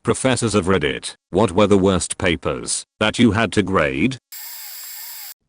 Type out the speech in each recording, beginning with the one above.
Professors have read it. What were the worst papers that you had to grade?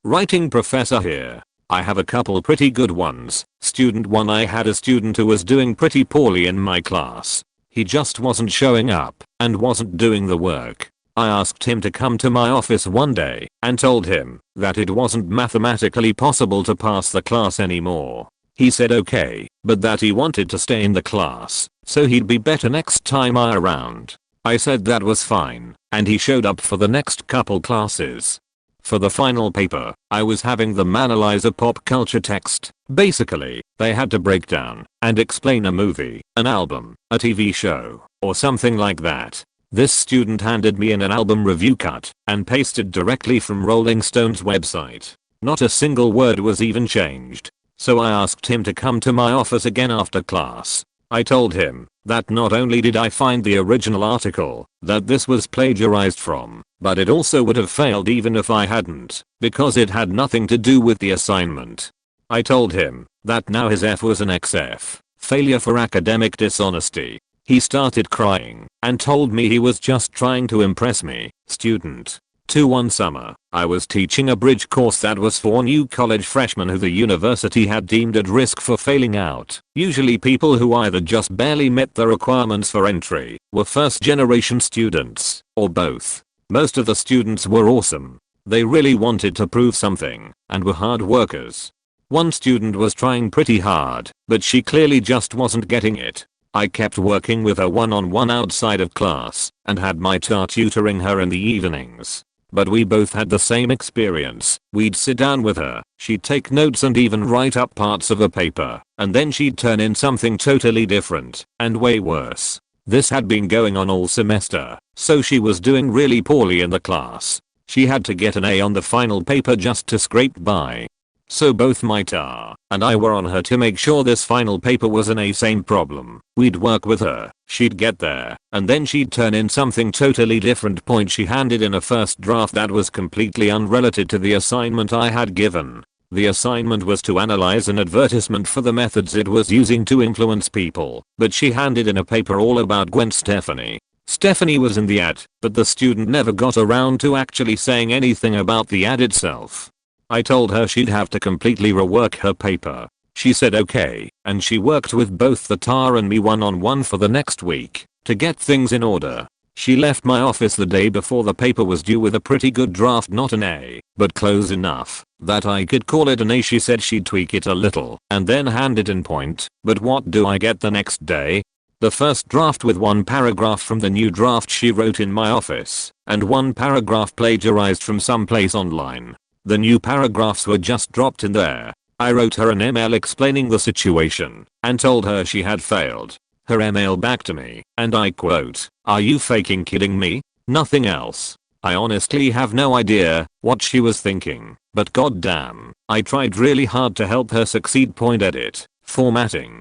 Writing professor here. I have a couple pretty good ones. Student 1, I had a student who was doing pretty poorly in my class. He just wasn't showing up and wasn't doing the work. I asked him to come to my office one day and told him that it wasn't mathematically possible to pass the class anymore. He said okay, but that he wanted to stay in the class so he'd be better next time around. I said that was fine, and he showed up for the next couple classes. For the final paper, I was having them analyze a pop culture text. Basically, they had to break down and explain a movie, an album, a TV show, or something like that. This student handed me an album review cut and pasted directly from Rolling Stone's website. Not a single word was even changed. So I asked him to come to my office again after class. I told him that not only did I find the original article that this was plagiarized from, but it also would have failed even if I hadn't, because it had nothing to do with the assignment. I told him that now his F was an XF, failure for academic dishonesty. He started crying and told me he was just trying to impress me. Student 2, one summer, I was teaching a bridge course that was for new college freshmen who the university had deemed at risk for failing out. Usually people who either just barely met the requirements for entry, were first generation students, or both. Most of the students were awesome. They really wanted to prove something, and were hard workers. One student was trying pretty hard, but she clearly just wasn't getting it. I kept working with her one-on-one outside of class, and had my tutoring her in the evenings. But we both had the same experience. We'd sit down with her, she'd take notes and even write up parts of a paper, and then she'd turn in something totally different, and way worse. This had been going on all semester, so she was doing really poorly in the class. She had to get an A on the final paper just to scrape by. So both my TA and I were on her to make sure this final paper was an A. Same problem. We'd work with her, she'd get there, and then she'd turn in something totally different. Point, she handed in a first draft that was completely unrelated to the assignment I had given. The assignment was to analyze an advertisement for the methods it was using to influence people, but she handed in a paper all about Gwen Stefani. Stephanie was in the ad, but the student never got around to actually saying anything about the ad itself. I told her she'd have to completely rework her paper. She said okay, and she worked with both the TA and me one-on-one for the next week to get things in order. She left my office the day before the paper was due with a pretty good draft, not an A, but close enough that I could call it an A. She said she'd tweak it a little and then hand it in. Point, but what do I get the next day? The first draft with one paragraph from the new draft she wrote in my office, and one paragraph plagiarized from someplace online. The new paragraphs were just dropped in there. I wrote her an email explaining the situation and told her she had failed. Her email back to me, and I quote, "Are you fucking kidding me? Nothing else." I honestly have no idea what she was thinking, but goddamn, I tried really hard to help her succeed. Edit, formatting.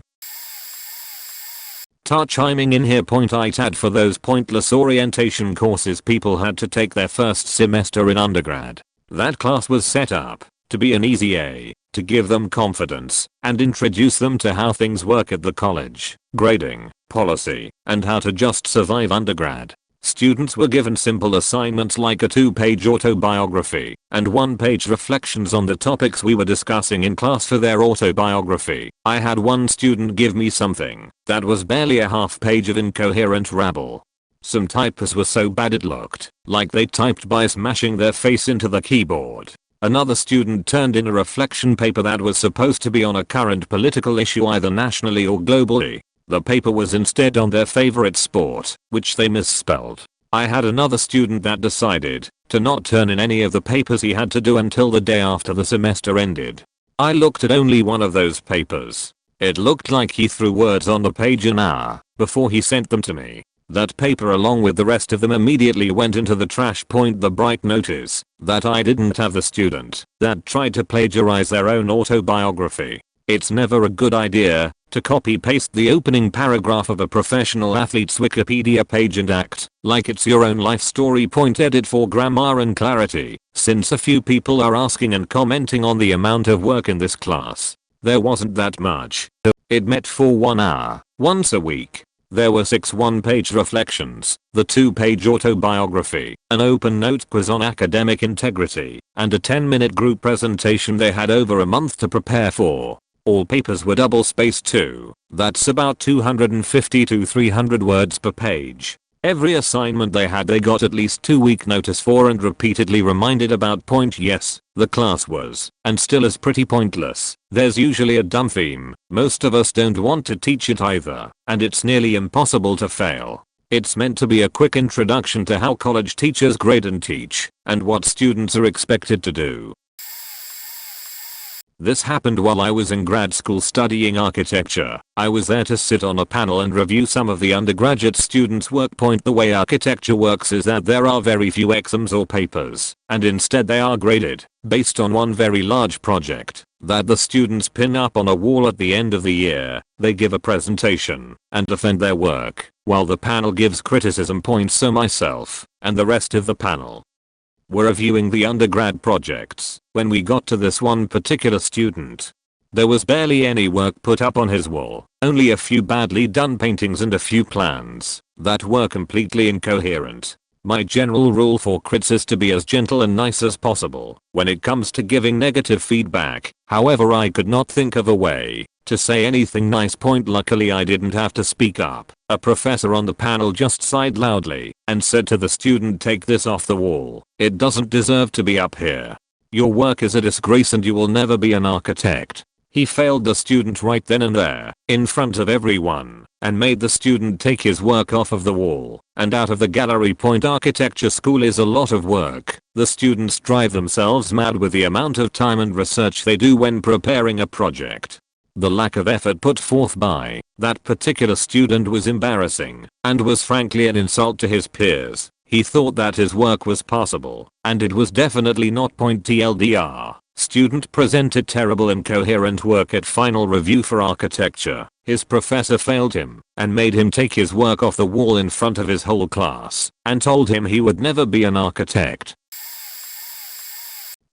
TA chiming in here. I'd had for those pointless orientation courses people had to take their first semester in undergrad. That class was set up to be an easy A, to give them confidence and introduce them to how things work at the college, grading, policy, and how to just survive undergrad. Students were given simple assignments like a 2-page autobiography and 1-page reflections on the topics we were discussing in class for their autobiography. I had one student give me something that was barely a half page of incoherent rabble. Some typos were so bad it looked like they typed by smashing their face into the keyboard. Another student turned in a reflection paper that was supposed to be on a current political issue either nationally or globally. The paper was instead on their favorite sport, which they misspelled. I had another student that decided to not turn in any of the papers he had to do until the day after the semester ended. I looked at only one of those papers. It looked like he threw words on the page an hour before he sent them to me. That paper along with the rest of them immediately went into the trash. The bright notice that I didn't have the student that tried to plagiarize their own autobiography. It's never a good idea to copy paste the opening paragraph of a professional athlete's Wikipedia page and act like it's your own life story. Edit, for grammar and clarity, since a few people are asking and commenting on the amount of work in this class. There wasn't that much. It met for 1 hour, once a week. There were 6 one-page reflections, the 2-page autobiography, an open note quiz on academic integrity, and a 10-minute group presentation they had over a month to prepare for. All papers were double-spaced too. That's about 250 to 300 words per page. Every assignment they had they got at least 2-week notice for and repeatedly reminded about. Yes, the class was, and still is, pretty pointless. There's usually a dumb theme. Most of us don't want to teach it either, and it's nearly impossible to fail. It's meant to be a quick introduction to how college teachers grade and teach, and what students are expected to do. This happened while I was in grad school studying architecture. I was there to sit on a panel and review some of the undergraduate students' work. The way architecture works is that there are very few exams or papers, and instead they are graded, based on one very large project, that the students pin up on a wall at the end of the year. They give a presentation, and defend their work, while the panel gives criticism points. So myself, and the rest of the panel, were reviewing the undergrad projects. When we got to this one particular student, there was barely any work put up on his wall, only a few badly done paintings and a few plans that were completely incoherent. My general rule for crits is to be as gentle and nice as possible when it comes to giving negative feedback. However, I could not think of a way to say anything nice. Luckily I didn't have to speak up. A professor on the panel just sighed loudly and said to the student, "Take this off the wall. It doesn't deserve to be up here. Your work is a disgrace and you will never be an architect." He failed the student right then and there, in front of everyone, and made the student take his work off of the wall and out of the gallery. Architecture school is a lot of work. The students drive themselves mad with the amount of time and research they do when preparing a project. The lack of effort put forth by that particular student was embarrassing, and was frankly an insult to his peers. He thought that his work was passable, and it was definitely not. TLDR. Student presented terrible incoherent work at final review for architecture. His professor failed him and made him take his work off the wall in front of his whole class and told him he would never be an architect.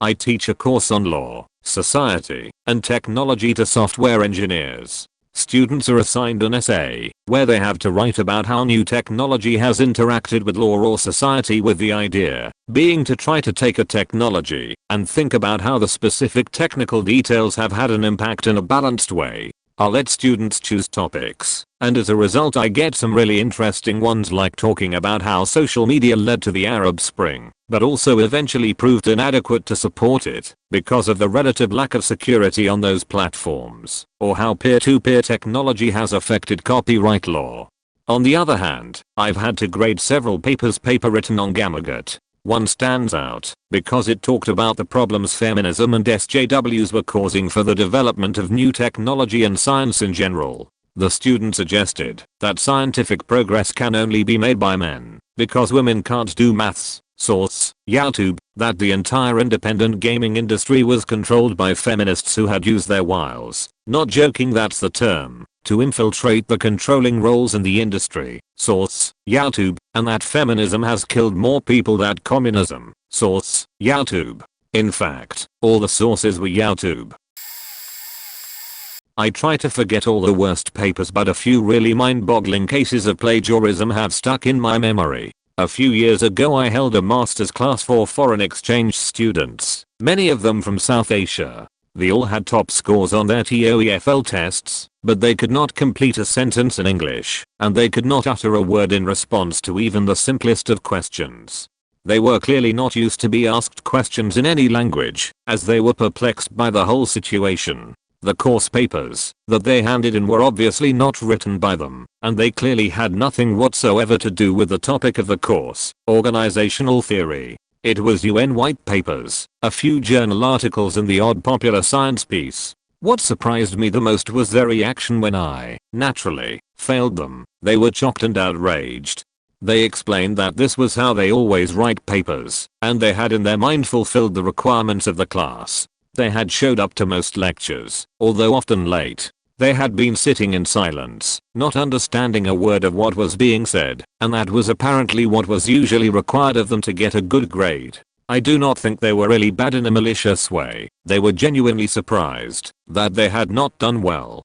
I teach a course on law, society, and technology to software engineers. Students are assigned an essay where they have to write about how new technology has interacted with law or society, with the idea being to try to take a technology and think about how the specific technical details have had an impact in a balanced way. I'll let students choose topics, and as a result I get some really interesting ones, like talking about how social media led to the Arab Spring, but also eventually proved inadequate to support it because of the relative lack of security on those platforms, or how peer-to-peer technology has affected copyright law. On the other hand, I've had to grade several papers. Paper written on Gamagat. One stands out because it talked about the problems feminism and SJWs were causing for the development of new technology and science in general. The student suggested that scientific progress can only be made by men because women can't do maths. Source: YouTube. That the entire independent gaming industry was controlled by feminists who had used their wiles, not joking, that's the term, to infiltrate the controlling roles in the industry. Source: YouTube. And that feminism has killed more people than communism. Source: YouTube. In fact, all the sources were YouTube. I try to forget all the worst papers, but a few really mind-boggling cases of plagiarism have stuck in my memory. A few years ago I held a master's class for foreign exchange students, many of them from South Asia. They all had top scores on their TOEFL tests, but they could not complete a sentence in English, and they could not utter a word in response to even the simplest of questions. They were clearly not used to be asked questions in any language, as they were perplexed by the whole situation. The course papers that they handed in were obviously not written by them, and they clearly had nothing whatsoever to do with the topic of the course, organizational theory. It was UN white papers, a few journal articles and the odd popular science piece. What surprised me the most was their reaction when I, naturally, failed them. They were shocked and outraged. They explained that this was how they always write papers, and they had in their mind fulfilled the requirements of the class. They had showed up to most lectures, although often late. They had been sitting in silence, not understanding a word of what was being said, and that was apparently what was usually required of them to get a good grade. I do not think they were really bad in a malicious way. They were genuinely surprised that they had not done well.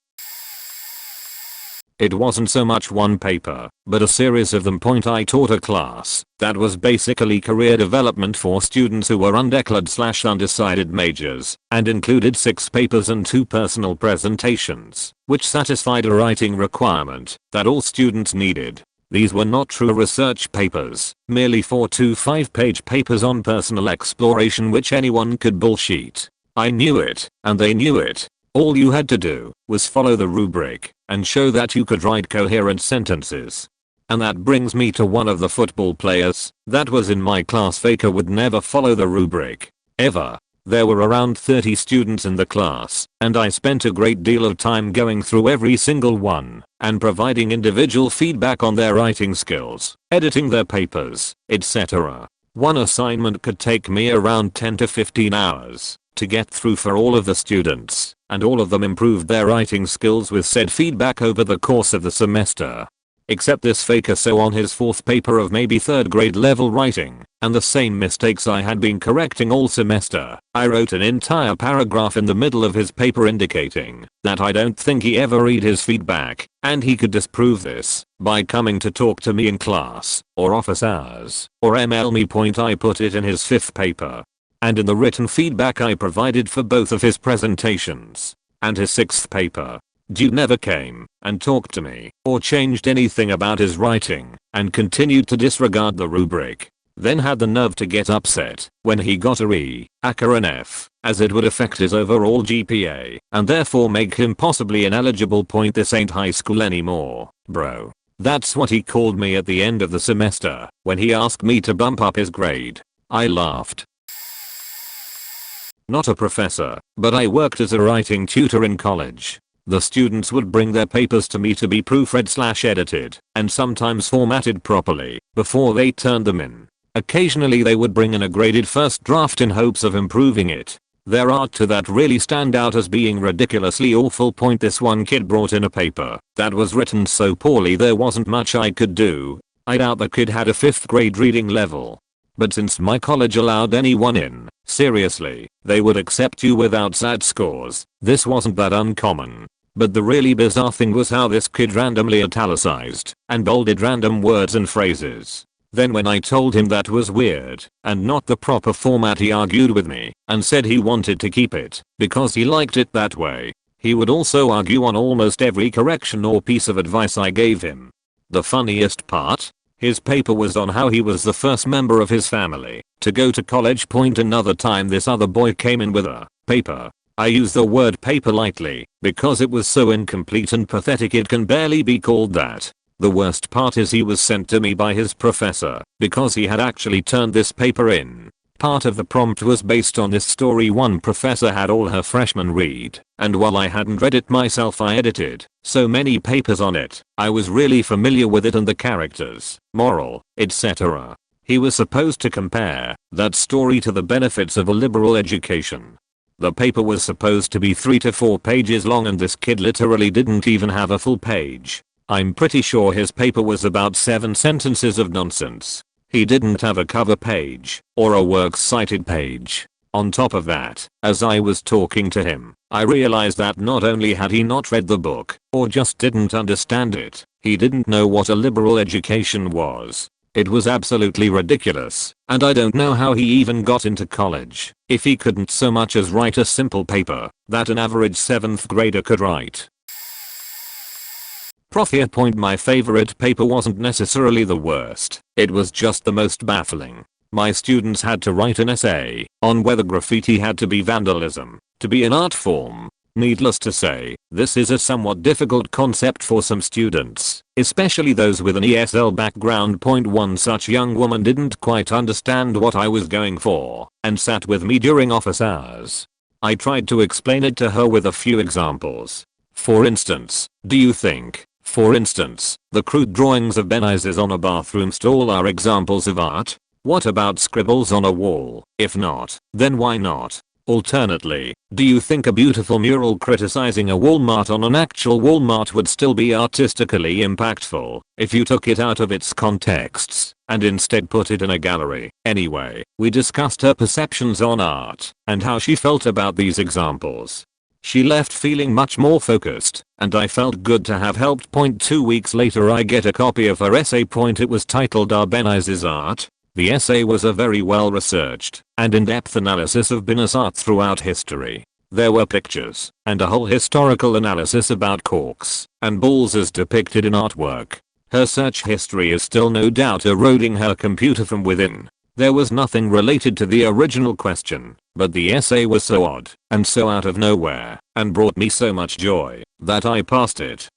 It wasn't so much one paper, but a series of them. I taught a class that was basically career development for students who were undeclared/undecided majors, and included 6 papers and 2 personal presentations, which satisfied a writing requirement that all students needed. These were not true research papers, merely 4 to 5-page papers on personal exploration which anyone could bullshit. I knew it, and they knew it. All you had to do was follow the rubric and show that you could write coherent sentences. And that brings me to one of the football players that was in my class. Faker would never follow the rubric. Ever. There were around 30 students in the class, and I spent a great deal of time going through every single one and providing individual feedback on their writing skills, editing their papers, etc. One assignment could take me around 10 to 15 hours to get through for all of the students, and all of them improved their writing skills with said feedback over the course of the semester. Except this faker. So on his 4th paper of maybe 3rd grade level writing, and the same mistakes I had been correcting all semester, I wrote an entire paragraph in the middle of his paper indicating that I don't think he ever read his feedback, and he could disprove this by coming to talk to me in class, or office hours, or ML me. I put it in his 5th paper. And in the written feedback I provided for both of his presentations and his 6th paper. Dude never came and talked to me or changed anything about his writing, and continued to disregard the rubric. Then had the nerve to get upset when he got a E, or an F, as it would affect his overall GPA and therefore make him possibly ineligible. This ain't high school anymore, bro. That's what he called me at the end of the semester when he asked me to bump up his grade. I laughed. Not a professor, but I worked as a writing tutor in college. The students would bring their papers to me to be proofread/edited, and sometimes formatted properly, before they turned them in. Occasionally they would bring in a graded first draft in hopes of improving it. Their art to that really stand out as being ridiculously awful. This one kid brought in a paper that was written so poorly there wasn't much I could do. I doubt the kid had a 5th grade reading level. But since my college allowed anyone in, seriously, they would accept you without SAT scores. This wasn't that uncommon. But the really bizarre thing was how this kid randomly italicized and bolded random words and phrases. Then when I told him that was weird and not the proper format, he argued with me and said he wanted to keep it because he liked it that way. He would also argue on almost every correction or piece of advice I gave him. The funniest part? His paper was on how he was the first member of his family to go to college. Another time this other boy came in with a paper. I use the word paper lightly because it was so incomplete and pathetic it can barely be called that. The worst part is he was sent to me by his professor because he had actually turned this paper in. Part of the prompt was based on this story one professor had all her freshmen read, and while I hadn't read it myself I edited so many papers on it, I was really familiar with it and the characters, moral, etc. He was supposed to compare that story to the benefits of a liberal education. The paper was supposed to be 3 to 4 pages long and this kid literally didn't even have a full page. I'm pretty sure his paper was about 7 sentences of nonsense. He didn't have a cover page or a works cited page. On top of that, as I was talking to him, I realized that not only had he not read the book or just didn't understand it, he didn't know what a liberal education was. It was absolutely ridiculous, and I don't know how he even got into college if he couldn't so much as write a simple paper that an average 7th grader could write. Prof here. My favorite paper wasn't necessarily the worst, it was just the most baffling. My students had to write an essay on whether graffiti had to be vandalism to be an art form. Needless to say, this is a somewhat difficult concept for some students, especially those with an ESL background. One such young woman didn't quite understand what I was going for and sat with me during office hours. I tried to explain it to her with a few examples. For instance, do you think, for instance, the crude drawings of Benizes on a bathroom stall are examples of art? What about scribbles on a wall? If not, then why not? Alternately, do you think a beautiful mural criticizing a Walmart on an actual Walmart would still be artistically impactful if you took it out of its contexts and instead put it in a gallery? Anyway, we discussed her perceptions on art and how she felt about these examples. She left feeling much more focused, and I felt good to have helped. 2 weeks later I get a copy of her essay. It was titled Urbanizes Art. The essay was a very well researched and in-depth analysis of business art throughout history. There were pictures and a whole historical analysis about corks and balls as depicted in artwork. Her search history is still no doubt eroding her computer from within. There was nothing related to the original question, but the essay was so odd and so out of nowhere and brought me so much joy that I passed it.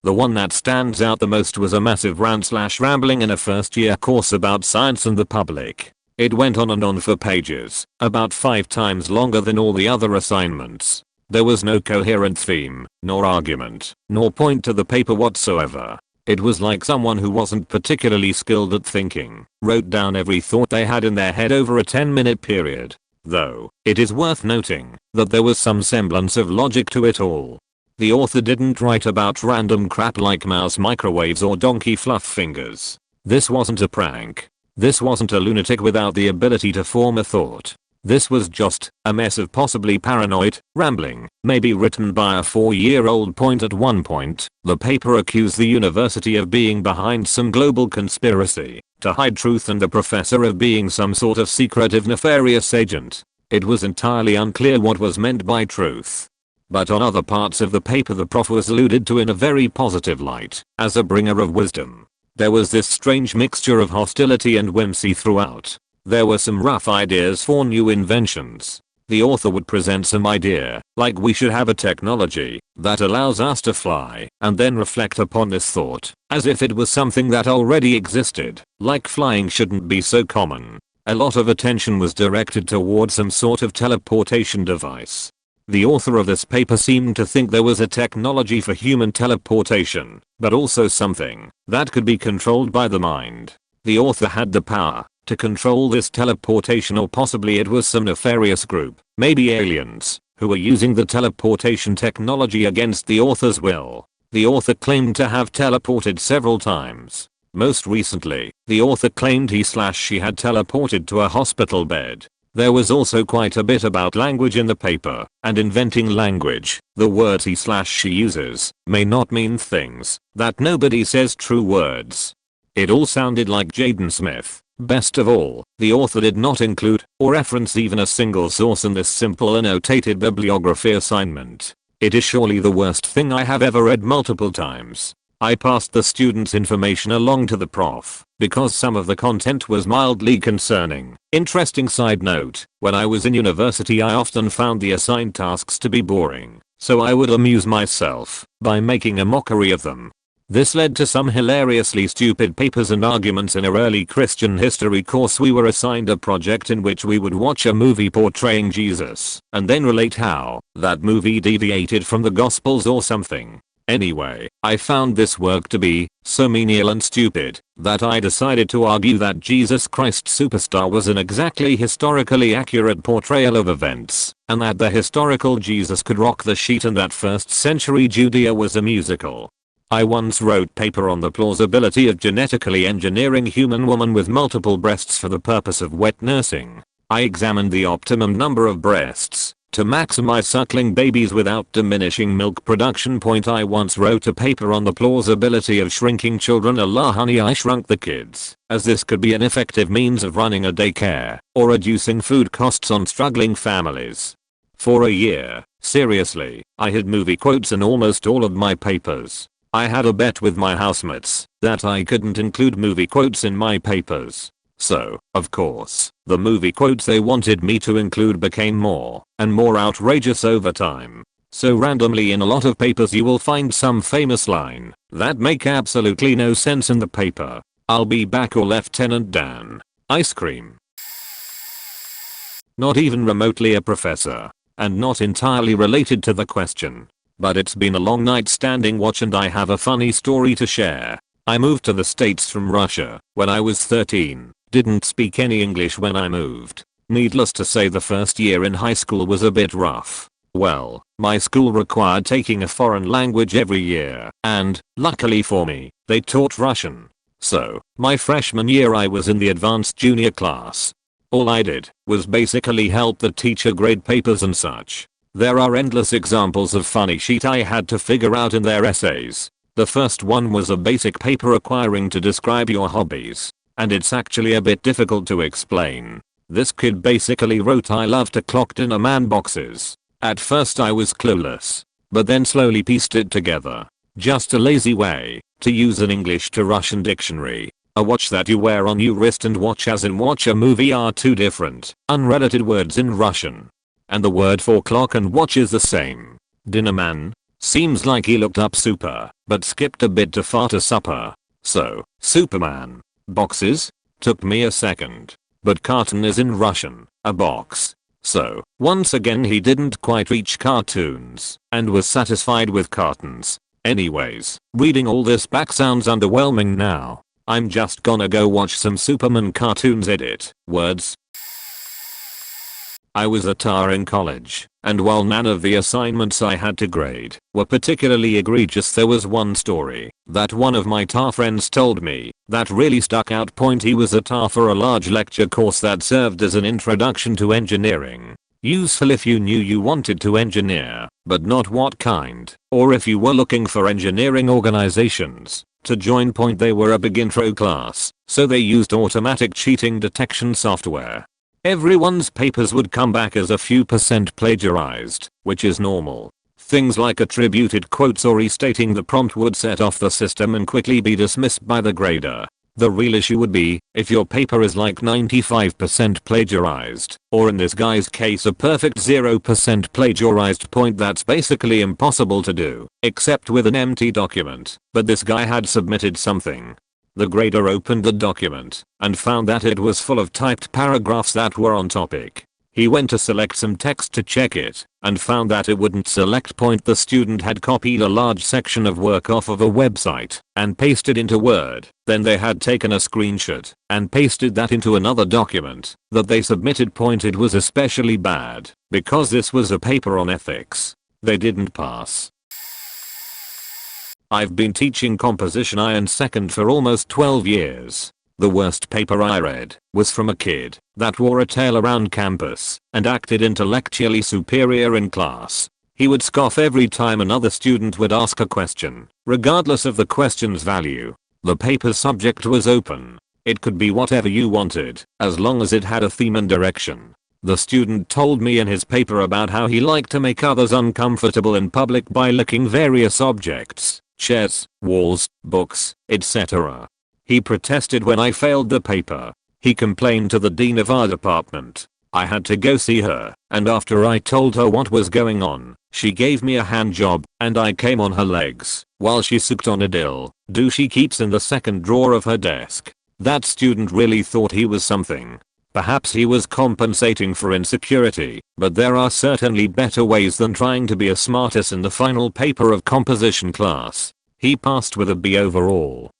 The one that stands out the most was a massive rant/rambling in a first year course about science and the public. It went on and on for pages, about 5 times longer than all the other assignments. There was no coherent theme, nor argument, nor point to the paper whatsoever. It was like someone who wasn't particularly skilled at thinking wrote down every thought they had in their head over a 10-minute period. Though, it is worth noting that there was some semblance of logic to it all. The author didn't write about random crap like mouse microwaves or donkey fluff fingers. This wasn't a prank. This wasn't a lunatic without the ability to form a thought. This was just a mess of possibly paranoid rambling, maybe written by a 4-year-old. At one point, the paper accused the university of being behind some global conspiracy to hide truth and the professor of being some sort of secretive nefarious agent. It was entirely unclear what was meant by truth. But on other parts of the paper the prof was alluded to in a very positive light as a bringer of wisdom. There was this strange mixture of hostility and whimsy throughout. There were some rough ideas for new inventions. The author would present some idea, like we should have a technology that allows us to fly, and then reflect upon this thought, as if it was something that already existed, like flying shouldn't be so common. A lot of attention was directed toward some sort of teleportation device. The author of this paper seemed to think there was a technology for human teleportation, but also something that could be controlled by the mind. The author had the power to control this teleportation, or possibly it was some nefarious group, maybe aliens, who were using the teleportation technology against the author's will. The author claimed to have teleported several times. Most recently, the author claimed he/she had teleported to a hospital bed. There was also quite a bit about language in the paper, and inventing language. The words he/she uses may not mean things that nobody says true words. It all sounded like Jaden Smith. Best of all, the author did not include or reference even a single source in this simple annotated bibliography assignment. It is surely the worst thing I have ever read multiple times. I passed the students' information along to the prof because some of the content was mildly concerning. Interesting side note, when I was in university I often found the assigned tasks to be boring, so I would amuse myself by making a mockery of them. This led to some hilariously stupid papers and arguments. In our early Christian history course we were assigned a project in which we would watch a movie portraying Jesus and then relate how that movie deviated from the Gospels or something. Anyway, I found this work to be so menial and stupid that I decided to argue that Jesus Christ Superstar was an exactly historically accurate portrayal of events, and that the historical Jesus could rock the sheet and that 1st century Judea was a musical. I once wrote paper on the plausibility of genetically engineering human woman with multiple breasts for the purpose of wet nursing. I examined the optimum number of breasts to maximize suckling babies without diminishing milk production. I once wrote a paper on the plausibility of shrinking children, Allah honey I shrunk the kids, as this could be an effective means of running a daycare or reducing food costs on struggling families. For a year, seriously, I had movie quotes in almost all of my papers. I had a bet with my housemates that I couldn't include movie quotes in my papers. So, of course, the movie quotes they wanted me to include became more and more outrageous over time. So randomly in a lot of papers you will find some famous line that make absolutely no sense in the paper. I'll be back or Lieutenant Dan. Ice cream. Not even remotely a professor, and not entirely related to the question. But it's been a long night standing watch and I have a funny story to share. I moved to the States from Russia when I was 13. Didn't speak any English when I moved. Needless to say the first year in high school was a bit rough. Well, my school required taking a foreign language every year, and, luckily for me, they taught Russian. So, my freshman year I was in the advanced junior class. All I did was basically help the teacher grade papers and such. There are endless examples of funny shit I had to figure out in their essays. The first one was a basic paper requiring to describe your hobbies. And it's actually a bit difficult to explain. This kid basically wrote I love to clock dinner man boxes. At first I was clueless. But then slowly pieced it together. Just a lazy way to use an English to Russian dictionary. A watch that you wear on your wrist and watch as in watch a movie are two different, unrelated words in Russian. And the word for clock and watch is the same. Dinnerman. Seems like he looked up super, but skipped a bit to far to supper. So, Superman. Boxes? Took me a second. But carton is in Russian, a box. So, once again he didn't quite reach cartoons, and was satisfied with cartons. Anyways, reading all this back sounds underwhelming now. I'm just gonna go watch some Superman cartoons edit. Words. I was a tar in college, and while none of the assignments I had to grade were particularly egregious, there was one story that one of my tar friends told me that really stuck out. He was a tar for a large lecture course that served as an introduction to engineering. Useful if you knew you wanted to engineer, but not what kind, or if you were looking for engineering organizations to join. They were a big intro class, so they used automatic cheating detection software. Everyone's papers would come back as a few % plagiarized, which is normal. Things like attributed quotes or restating the prompt would set off the system and quickly be dismissed by the grader. The real issue would be if your paper is like 95% plagiarized, or in this guy's case a perfect 0% plagiarized. That's basically impossible to do, except with an empty document. But this guy had submitted something. The grader opened the document and found that it was full of typed paragraphs that were on topic. He went to select some text to check it and found that it wouldn't select. The student had copied a large section of work off of a website and pasted into Word. Then they had taken a screenshot and pasted that into another document that they submitted. It was especially bad because this was a paper on ethics. They didn't pass. I've been teaching composition in second for almost 12 years. The worst paper I read was from a kid that wore a tail around campus and acted intellectually superior in class. He would scoff every time another student would ask a question, regardless of the question's value. The paper's subject was open. It could be whatever you wanted, as long as it had a theme and direction. The student told me in his paper about how he liked to make others uncomfortable in public by licking various objects. Chairs, walls, books, etc. He protested when I failed the paper. He complained to the dean of our department. I had to go see her, and after I told her what was going on, she gave me a hand job, and I came on her legs while she sucked on a dildo she keeps in the second drawer of her desk. That student really thought he was something. Perhaps he was compensating for insecurity, but there are certainly better ways than trying to be a smartass in the final paper of composition class. He passed with a B overall.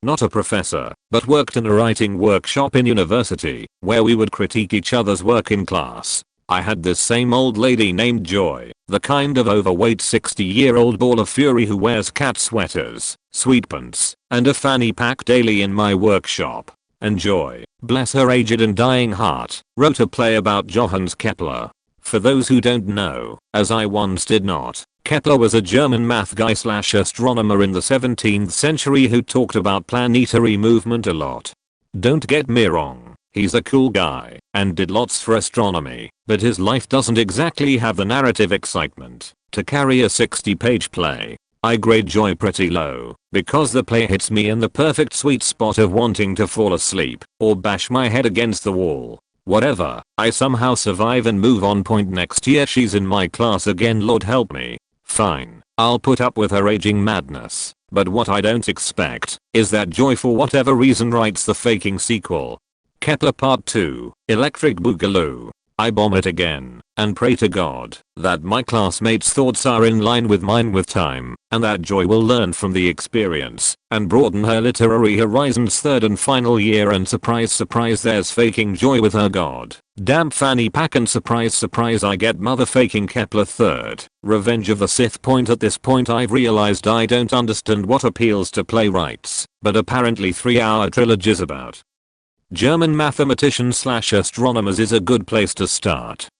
Not a professor, but worked in a writing workshop in university, where we would critique each other's work in class. I had this same old lady named Joy, the kind of overweight 60-year-old ball of fury who wears cat sweaters, sweatpants, and a fanny pack daily in my workshop. And Joy, bless her aged and dying heart, wrote a play about Johannes Kepler. For those who don't know, as I once did not, Kepler was a German math guy / astronomer in the 17th century who talked about planetary movement a lot. Don't get me wrong, he's a cool guy and did lots for astronomy, but his life doesn't exactly have the narrative excitement to carry a 60-page play. I grade Joy pretty low because the play hits me in the perfect sweet spot of wanting to fall asleep or bash my head against the wall. Whatever, I somehow survive and move on. Next year she's in my class again, Lord help me. Fine, I'll put up with her aging madness, but what I don't expect is that Joy for whatever reason writes the faking sequel. Kepler Part 2, Electric Boogaloo. I bomb it again, and pray to God that my classmates' thoughts are in line with mine with time, and that Joy will learn from the experience and broaden her literary horizons. Third and final year, and surprise surprise there's faking Joy with her god damn fanny pack, and surprise surprise I get mother faking Kepler. Third, Revenge of the Sith. At this point I've realized I don't understand what appeals to playwrights, but apparently 3-hour trilogies about German mathematicians/astronomers is a good place to start.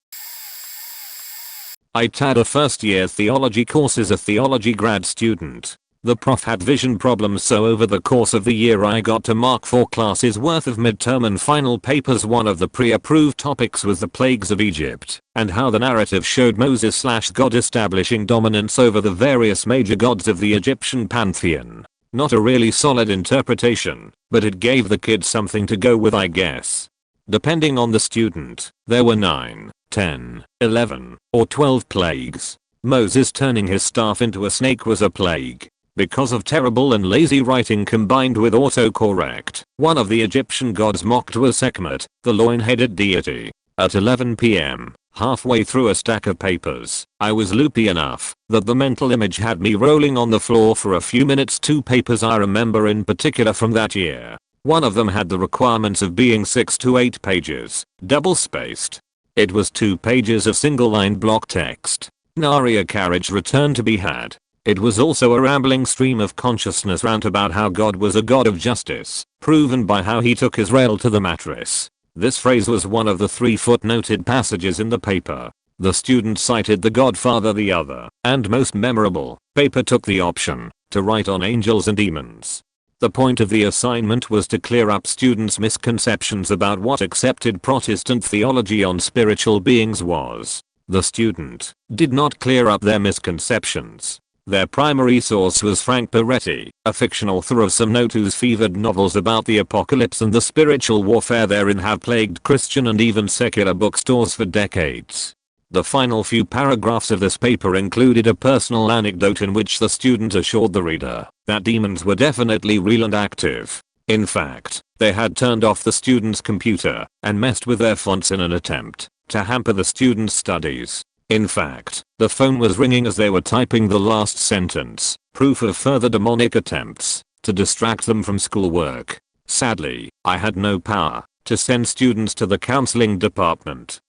I had a first year theology course as a theology grad student. The prof had vision problems, so over the course of the year I got to mark 4 classes worth of midterm and final papers. One of the pre-approved topics was the plagues of Egypt, and how the narrative showed Moses/God establishing dominance over the various major gods of the Egyptian pantheon. Not a really solid interpretation, but it gave the kids something to go with, I guess. Depending on the student, there were 9, 10, 11, or 12 plagues. Moses turning his staff into a snake was a plague. Because of terrible and lazy writing combined with autocorrect, one of the Egyptian gods mocked was Sekhmet, the lion-headed deity. At 11 PM, halfway through a stack of papers, I was loopy enough that the mental image had me rolling on the floor for a few minutes. 2 papers I remember in particular from that year. One of them had the requirements of being 6 to 8 pages, double-spaced. It was 2 pages of single-line block text. Nary a carriage return to be had. It was also a rambling stream of consciousness rant about how God was a God of justice, proven by how he took Israel to the mattress. This phrase was one of the 3 footnoted passages in the paper. The student cited The Godfather. The other, and most memorable, paper took the option to write on angels and demons. The point of the assignment was to clear up students' misconceptions about what accepted Protestant theology on spiritual beings was. The student did not clear up their misconceptions. Their primary source was Frank Peretti, a fictional author of some note whose fevered novels about the apocalypse and the spiritual warfare therein have plagued Christian and even secular bookstores for decades. The final few paragraphs of this paper included a personal anecdote in which the student assured the reader that demons were definitely real and active. In fact, they had turned off the student's computer and messed with their fonts in an attempt to hamper the student's studies. In fact, the phone was ringing as they were typing the last sentence, proof of further demonic attempts to distract them from schoolwork. Sadly, I had no power to send students to the counseling department.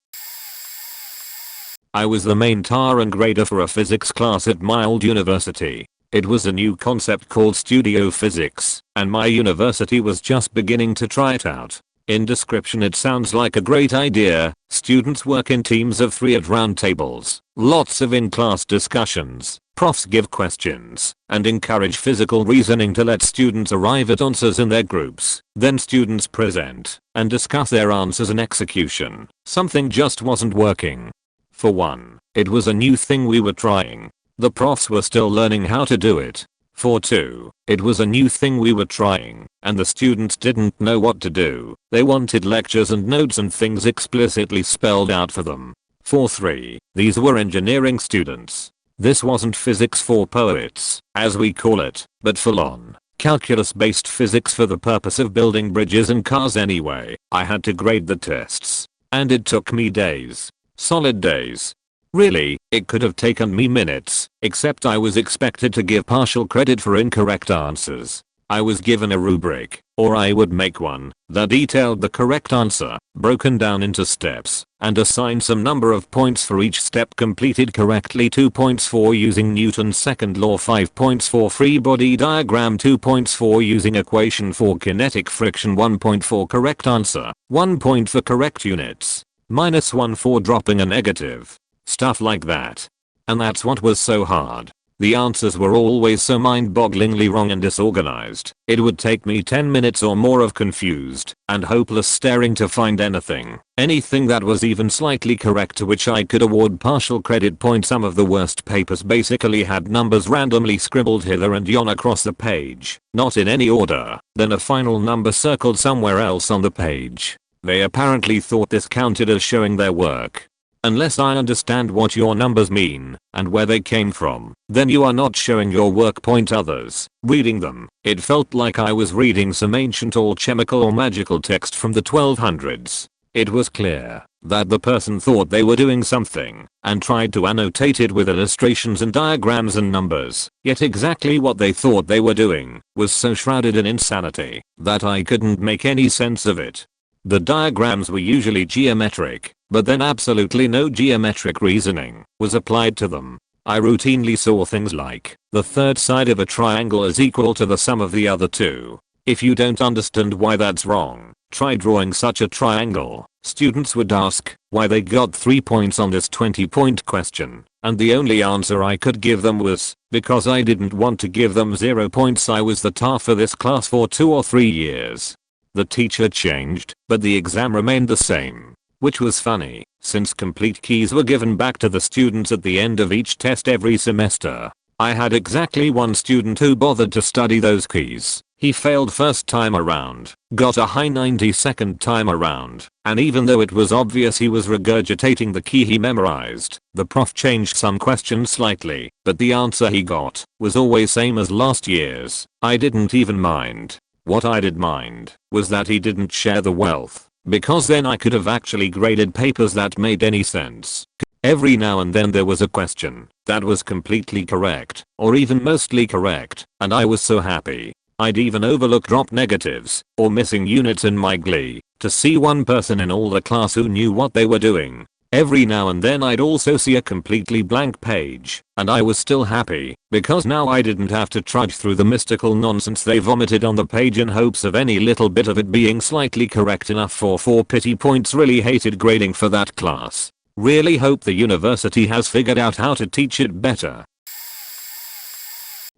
I was the main tar and grader for a physics class at my old university. It was a new concept called studio physics, and my university was just beginning to try it out. In description it sounds like a great idea. Students work in teams of 3 at round tables, lots of in-class discussions, profs give questions, and encourage physical reasoning to let students arrive at answers in their groups. Then students present and discuss their answers and execution. Something just wasn't working. For one, it was a new thing we were trying. The profs were still learning how to do it. For 2, it was a new thing we were trying, and the students didn't know what to do. They wanted lectures and notes and things explicitly spelled out for them. For 3, these were engineering students. This wasn't physics for poets, as we call it, but full-on, calculus-based physics for the purpose of building bridges and cars anyway. I had to grade the tests, and it took me days. Solid days. Really, it could have taken me minutes, except I was expected to give partial credit for incorrect answers. I was given a rubric, or I would make one, that detailed the correct answer, broken down into steps, and assigned some number of points for each step completed correctly. 2 points for using Newton's second law, 5 points for free body diagram, 2 points for using equation for kinetic friction, 1 point for correct answer, 1 point for correct units, -1 for dropping a negative. Stuff like that. And that's what was so hard. The answers were always so mind-bogglingly wrong and disorganized. It would take me 10 minutes or more of confused and hopeless staring to find anything that was even slightly correct to which I could award partial credit point. Some of the worst papers basically had numbers randomly scribbled hither and yon across the page, not in any order, then a final number circled somewhere else on the page. They apparently thought this counted as showing their work. Unless I understand what your numbers mean and where they came from, then you are not showing your work. Others, reading them, it felt like I was reading some ancient alchemical or magical text from the 1200s. It was clear that the person thought they were doing something and tried to annotate it with illustrations and diagrams and numbers, yet exactly what they thought they were doing was so shrouded in insanity that I couldn't make any sense of it. The diagrams were usually geometric, but then absolutely no geometric reasoning was applied to them. I routinely saw things like, the third side of a triangle is equal to the sum of the other two. If you don't understand why that's wrong, Try drawing such a triangle. Students would ask why they got 3 points on this 20-point question, and the only answer I could give them was, because I didn't want to give them 0 points. I was the tar for this class for 2 or 3 years. The teacher changed, but the exam remained the same. Which was funny, since complete keys were given back to the students at the end of each test every semester. I had exactly one student who bothered to study those keys. He failed first time around, got a high 90 second time around, and even though it was obvious he was regurgitating the key he memorized, the prof changed some questions slightly, but the answer he got was always same as last year's. I didn't even mind. What I did mind was that he didn't share the wealth, because then I could have actually graded papers that made any sense. Every now and then there was a question that was completely correct, or even mostly correct, and I was so happy. I'd even overlook drop negatives or missing units in my glee to see one person in all the class who knew what they were doing. Every now and then I'd also see a completely blank page, and I was still happy because now I didn't have to trudge through the mystical nonsense they vomited on the page in hopes of any little bit of it being slightly correct enough for 4 pity points. Really hated grading for that class. Really hope the university has figured out how to teach it better.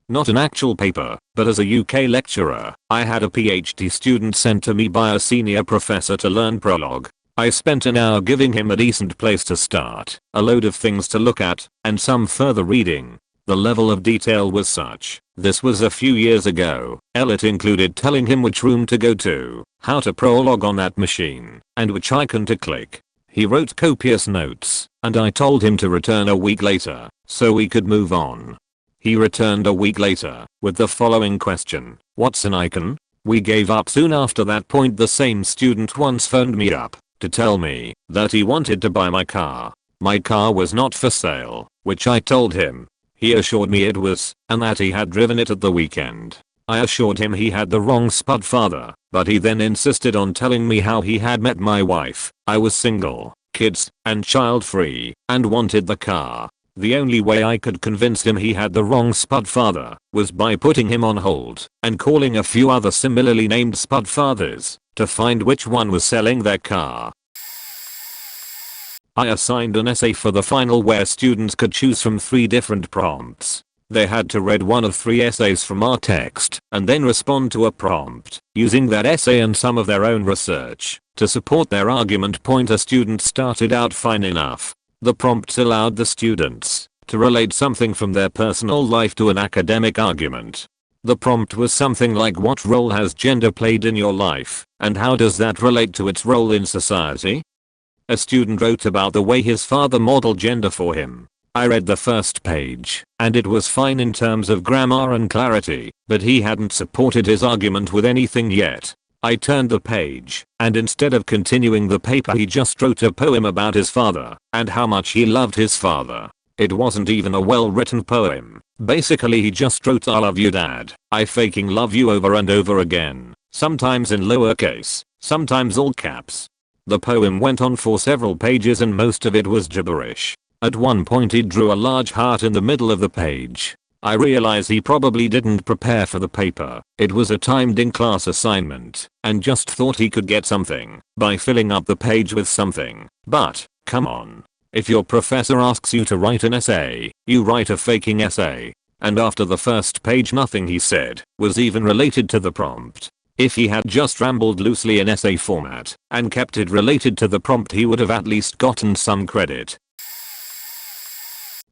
Not an actual paper, but as a UK lecturer, I had a PhD student sent to me by a senior professor to learn prologue. I spent an hour giving him a decent place to start, a load of things to look at, and some further reading. The level of detail was such. This was a few years ago. It included telling him which room to go to, how to prologue on that machine, and which icon to click. He wrote copious notes, and I told him to return a week later, so we could move on. He returned a week later, with the following question: what's an icon? We gave up soon after that point. The same student once phoned me up to tell me that he wanted to buy my car. My car was not for sale, which I told him. He assured me it was, and that he had driven it at the weekend. I assured him he had the wrong spud father, but he then insisted on telling me how he had met my wife. I was single, kids, and child free, and wanted the car. The only way I could convince him he had the wrong spud father was by putting him on hold and calling a few other similarly named spud fathers to find which one was selling their car. I assigned an essay for the final where students could choose from 3 different prompts. They had to read one of 3 essays from our text and then respond to a prompt using that essay and some of their own research to support their argument point. A student started out fine enough. The prompts allowed the students to relate something from their personal life to an academic argument. The prompt was something like, what role has gender played in your life, and how does that relate to its role in society? A student wrote about the way his father modeled gender for him. I read the first page, and it was fine in terms of grammar and clarity, but he hadn't supported his argument with anything yet. I turned the page, and instead of continuing the paper he just wrote a poem about his father, and how much he loved his father. It wasn't even a well-written poem. Basically he just wrote, I love you dad, I faking love you over and over again, sometimes in lowercase, sometimes all caps. The poem went on for several pages and most of it was gibberish. At one point he drew a large heart in the middle of the page. I realize he probably didn't prepare for the paper. It was a timed in-class assignment, and just thought he could get something by filling up the page with something. But, come on. If your professor asks you to write an essay, you write a faking essay. And after the first page nothing he said was even related to the prompt. If he had just rambled loosely in essay format and kept it related to the prompt he would have at least gotten some credit.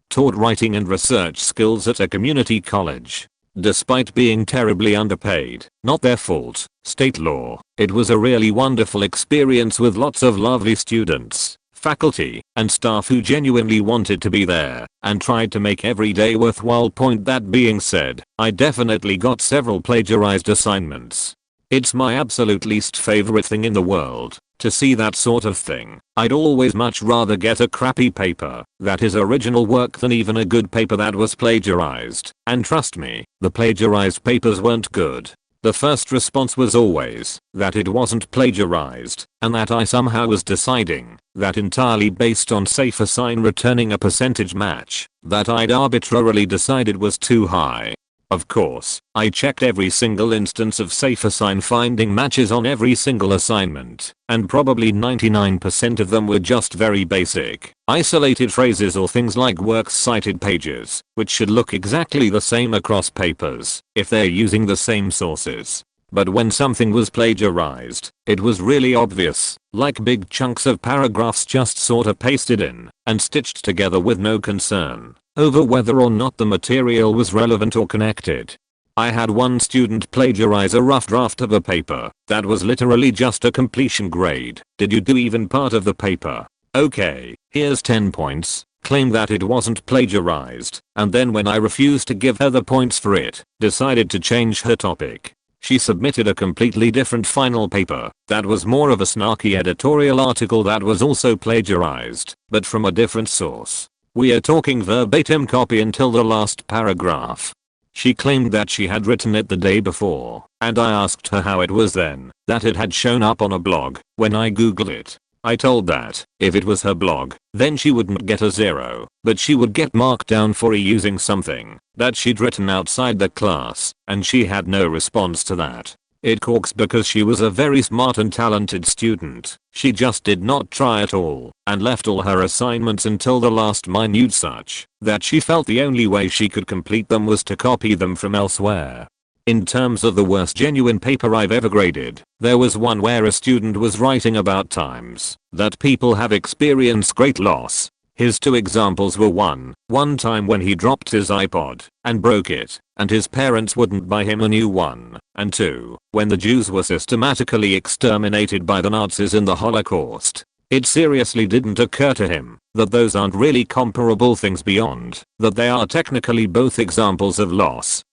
Taught writing and research skills at a community college. Despite being terribly underpaid, not their fault, state law, it was a really wonderful experience with lots of lovely students, faculty, and staff who genuinely wanted to be there and tried to make every day worthwhile. Point that being said, I definitely got several plagiarized assignments. It's my absolute least favorite thing in the world to see that sort of thing. I'd always much rather get a crappy paper that is original work than even a good paper that was plagiarized. And trust me, the plagiarized papers weren't good. The first response was always that it wasn't plagiarized and that I somehow was deciding that entirely based on safe assign returning a percentage match that I'd arbitrarily decided was too high. Of course, I checked every single instance of safe assign finding matches on every single assignment, and probably 99% of them were just very basic, isolated phrases or things like works cited pages, which should look exactly the same across papers, if they're using the same sources. But when something was plagiarized, it was really obvious, like big chunks of paragraphs just sorta pasted in and stitched together with no concern over whether or not the material was relevant or connected. I had one student plagiarize a rough draft of a paper that was literally just a completion grade. Did you do even part of the paper? Okay, here's 10 points. Claimed that it wasn't plagiarized, and then when I refused to give her the points for it, decided to change her topic. She submitted a completely different final paper that was more of a snarky editorial article that was also plagiarized, but from a different source. We are talking verbatim copy until the last paragraph. She claimed that she had written it the day before, and I asked her how it was then that it had shown up on a blog when I googled it. I told that if it was her blog, then she wouldn't get a 0, but she would get marked down for using something that she'd written outside the class, and she had no response to that. It corks because she was a very smart and talented student. She just did not try at all and left all her assignments until the last minute such that she felt the only way she could complete them was to copy them from elsewhere. In terms of the worst genuine paper I've ever graded, there was one where a student was writing about times that people have experienced great loss. His two examples were one time when he dropped his iPod and broke it, and his parents wouldn't buy him a new one, and 2, when the Jews were systematically exterminated by the Nazis in the Holocaust. It seriously didn't occur to him that those aren't really comparable things beyond that they are technically both examples of loss.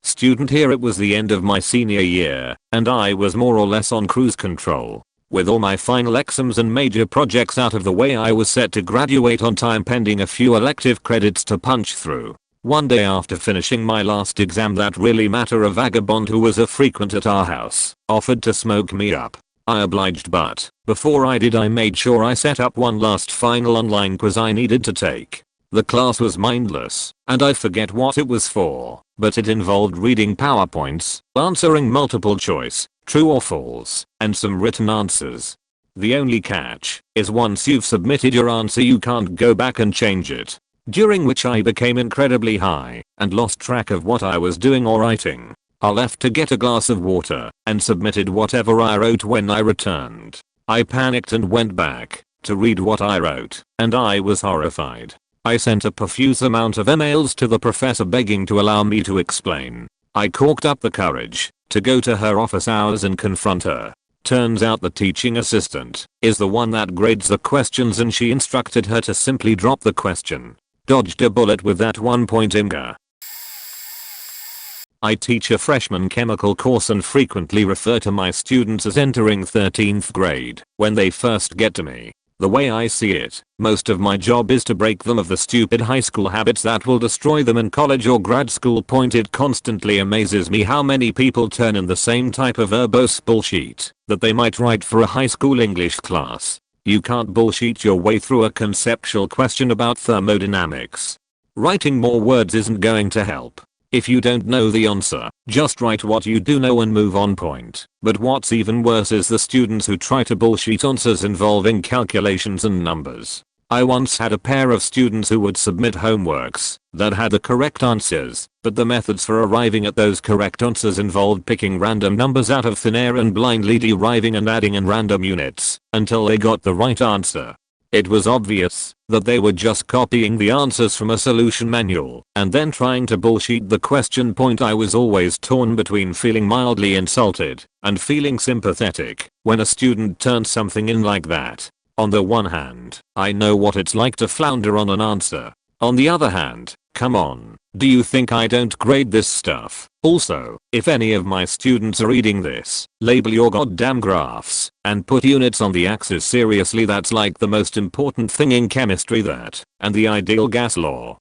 Student here. It was the end of my senior year, and I was more or less on cruise control. With all my final exams and major projects out of the way, I was set to graduate on time pending a few elective credits to punch through. One day after finishing my last exam that really mattered, a vagabond who was a frequent at our house offered to smoke me up. I obliged, but before I did I made sure I set up one last final online quiz I needed to take. The class was mindless, and I forget what it was for, but it involved reading PowerPoints, answering multiple choice, true or false, and some written answers. The only catch is once you've submitted your answer you can't go back and change it. During which I became incredibly high and lost track of what I was doing or writing. I left to get a glass of water and submitted whatever I wrote. When I returned, I panicked and went back to read what I wrote, and I was horrified. I sent a profuse amount of emails to the professor begging to allow me to explain. I corked up the courage to go to her office hours and confront her. Turns out the teaching assistant is the one that grades the questions, and she instructed her to simply drop the question. Dodged a bullet with that 1 point, Inga. I teach a freshman chemical course and frequently refer to my students as entering 13th grade when they first get to me. The way I see it, most of my job is to break them of the stupid high school habits that will destroy them in college or grad school. It constantly amazes me how many people turn in the same type of verbose bullshit that they might write for a high school English class. You can't bullshit your way through a conceptual question about thermodynamics. Writing more words isn't going to help. If you don't know the answer, just write what you do know and move on. But what's even worse is the students who try to bullshit answers involving calculations and numbers. I once had a pair of students who would submit homeworks that had the correct answers, but the methods for arriving at those correct answers involved picking random numbers out of thin air and blindly deriving and adding in random units until they got the right answer. It was obvious that they were just copying the answers from a solution manual and then trying to bullshit the question. I was always torn between feeling mildly insulted and feeling sympathetic when a student turns something in like that. On the one hand, I know what it's like to flounder on an answer. On the other hand, come on, do you think I don't grade this stuff? Also, if any of my students are reading this, label your goddamn graphs and put units on the axis. Seriously, that's like the most important thing in chemistry, that and the ideal gas law.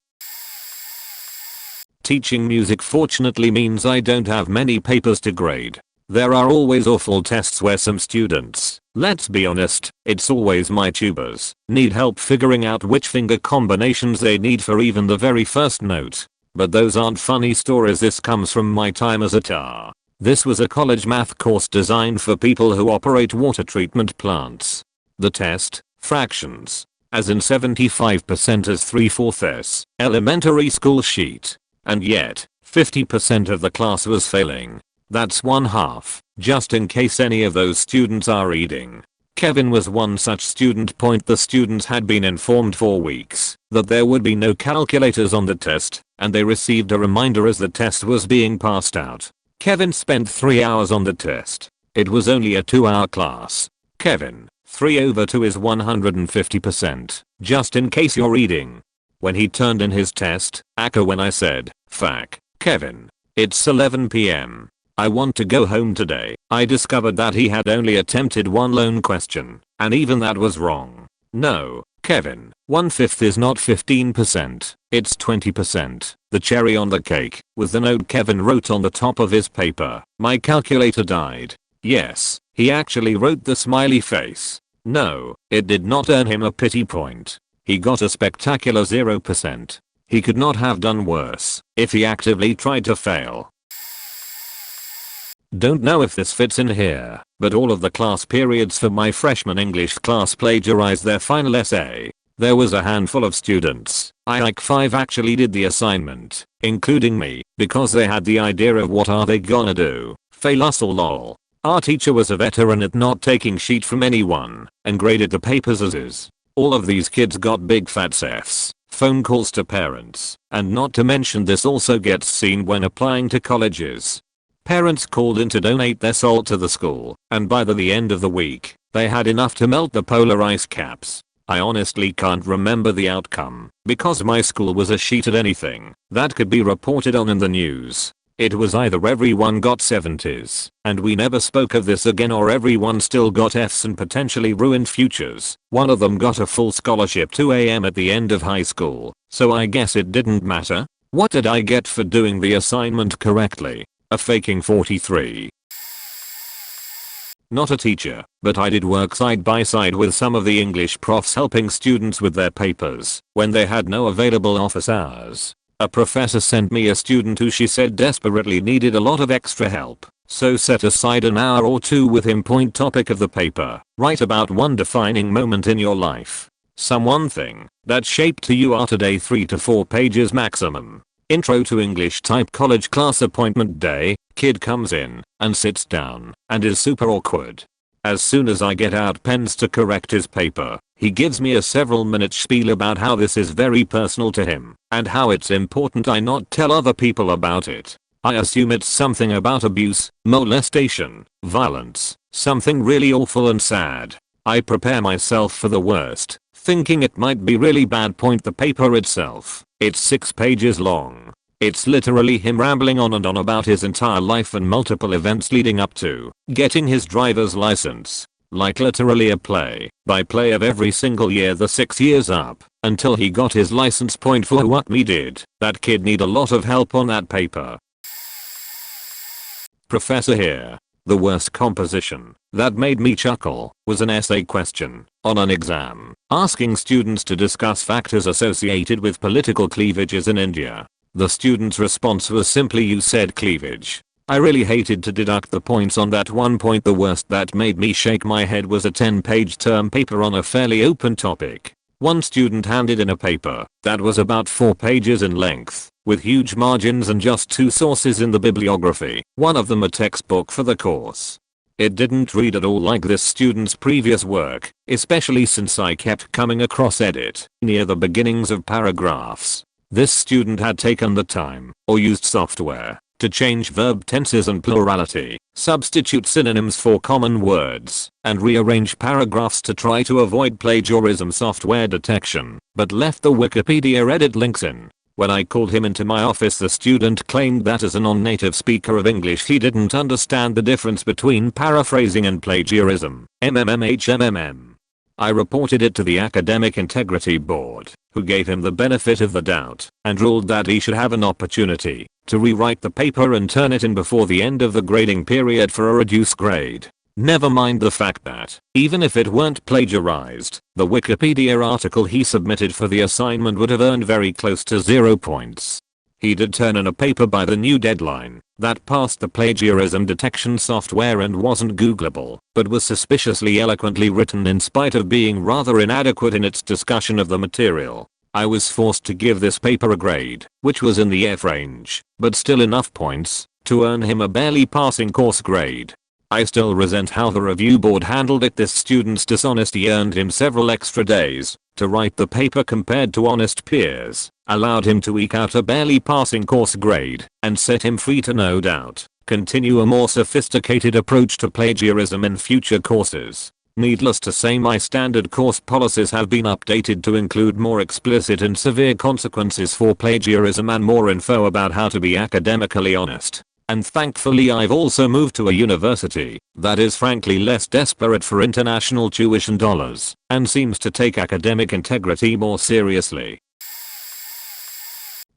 Teaching music fortunately means I don't have many papers to grade. There are always awful tests where some students, let's be honest, it's always my tubers, need help figuring out which finger combinations they need for even the very first note. But those aren't funny stories. This comes from my time as a TA. This was a college math course designed for people who operate water treatment plants. The test, fractions, as in 75% as 3/4 elementary school sheet. And yet, 50% of the class was failing. That's one half, just in case any of those students are reading. Kevin was one such student. The students had been informed for weeks that there would be no calculators on the test, and they received a reminder as the test was being passed out. Kevin spent 3 hours on the test. It was only a 2-hour class. Kevin, 3/2 is 150%, just in case you're reading. When he turned in his test, when I said, "Fuck, Kevin, it's 11 p.m. I want to go home today," I discovered that he had only attempted one lone question, and even that was wrong. No, Kevin, 1/5 is not 15%, it's 20%. The cherry on the cake was the note Kevin wrote on the top of his paper. "My calculator died." Yes, he actually wrote the smiley face. No, it did not earn him a pity point. He got a spectacular 0%. He could not have done worse if he actively tried to fail. Don't know if this fits in here, but all of the class periods for my freshman English class plagiarized their final essay. There was a handful of students. Like 5 actually did the assignment, including me, because they had the idea of what are they gonna do, fail us or lol. Our teacher was a veteran at not taking sheet from anyone and graded the papers as is. All of these kids got big fat F's, phone calls to parents, and not to mention this also gets seen when applying to colleges. Parents called in to donate their salt to the school, and by the end of the week, they had enough to melt the polar ice caps. I honestly can't remember the outcome, because my school was a sheet at anything that could be reported on in the news. It was either everyone got 70s, and we never spoke of this again, or everyone still got F's and potentially ruined futures. One of them got a full scholarship to AM at the end of high school, so I guess it didn't matter. What did I get for doing the assignment correctly? A faking 43. Not a teacher, but I did work side by side with some of the English profs helping students with their papers when they had no available office hours. A professor sent me a student who she said desperately needed a lot of extra help, so set aside an hour or two with him. Point topic of the paper: write about one defining moment in your life. Some one thing that shaped who you are today. 3 to 4 pages maximum. Intro to English type college class appointment day. Kid comes in and sits down and is super awkward. As soon as I get out pens to correct his paper, he gives me a several minute spiel about how this is very personal to him and how it's important I not tell other people about it. I assume it's something about abuse, molestation, violence, something really awful and sad. I prepare myself for the worst, thinking it might be really bad. The paper itself, it's 6 pages long. It's literally him rambling on and on about his entire life and multiple events leading up to getting his driver's license. Like literally a play by play of every single year the 6 years up until he got his license. For what me did that kid need a lot of help on that paper. Professor here. The worst composition that made me chuckle was an essay question on an exam asking students to discuss factors associated with political cleavages in India. The student's response was simply, "You said cleavage." I really hated to deduct the points on that one point. The worst that made me shake my head was a 10-page term paper on a fairly open topic. One student handed in a paper that was about 4 pages in length, with huge margins and just 2 sources in the bibliography, one of them a textbook for the course. It didn't read at all like this student's previous work, especially since I kept coming across edit near the beginnings of paragraphs. This student had taken the time, or used software, to change verb tenses and plurality, substitute synonyms for common words, and rearrange paragraphs to try to avoid plagiarism software detection, but left the Wikipedia edit links in. When I called him into my office, the student claimed that as a non-native speaker of English he didn't understand the difference between paraphrasing and plagiarism. I reported it to the Academic Integrity Board, who gave him the benefit of the doubt and ruled that he should have an opportunity to rewrite the paper and turn it in before the end of the grading period for a reduced grade. Never mind the fact that, even if it weren't plagiarized, the Wikipedia article he submitted for the assignment would have earned very close to 0 points. He did turn in a paper by the new deadline that passed the plagiarism detection software and wasn't Googleable, but was suspiciously eloquently written in spite of being rather inadequate in its discussion of the material. I was forced to give this paper a grade, which was in the F range, but still enough points to earn him a barely passing course grade. I still resent how the review board handled it. This student's dishonesty earned him several extra days to write the paper compared to honest peers, allowed him to eke out a barely passing course grade, and set him free to, no doubt, continue a more sophisticated approach to plagiarism in future courses. Needless to say, my standard course policies have been updated to include more explicit and severe consequences for plagiarism and more info about how to be academically honest. And thankfully I've also moved to a university that is frankly less desperate for international tuition dollars and seems to take academic integrity more seriously.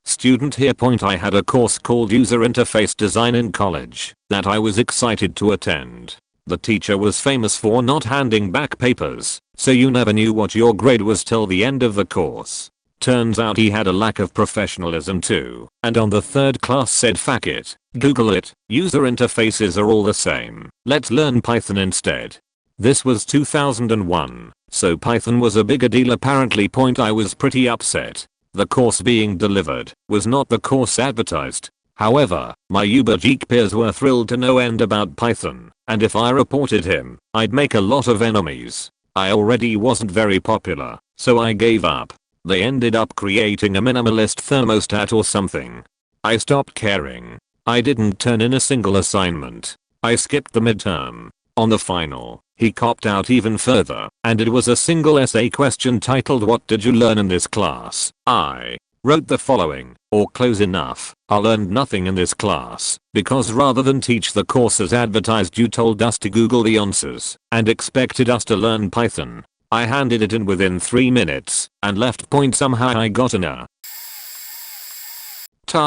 Student here. I had a course called User Interface Design in college that I was excited to attend. The teacher was famous for not handing back papers, so you never knew what your grade was till the end of the course. Turns out he had a lack of professionalism too, and on the third class said, "Fuck it, Google it, user interfaces are all the same, let's learn Python instead." This was 2001, so Python was a bigger deal apparently. I was pretty upset. The course being delivered was not the course advertised. However, my uber geek peers were thrilled to no end about Python, and if I reported him, I'd make a lot of enemies. I already wasn't very popular, so I gave up. They ended up creating a minimalist thermostat or something. I stopped caring. I didn't turn in a single assignment. I skipped the midterm. On the final, he copped out even further, and it was a single essay question titled "What did you learn in this class?" I wrote the following, or close enough. "I learned nothing in this class, because rather than teach the course as advertised you told us to Google the answers, and expected us to learn Python." I handed it in within 3 minutes, and left. Somehow I got an A.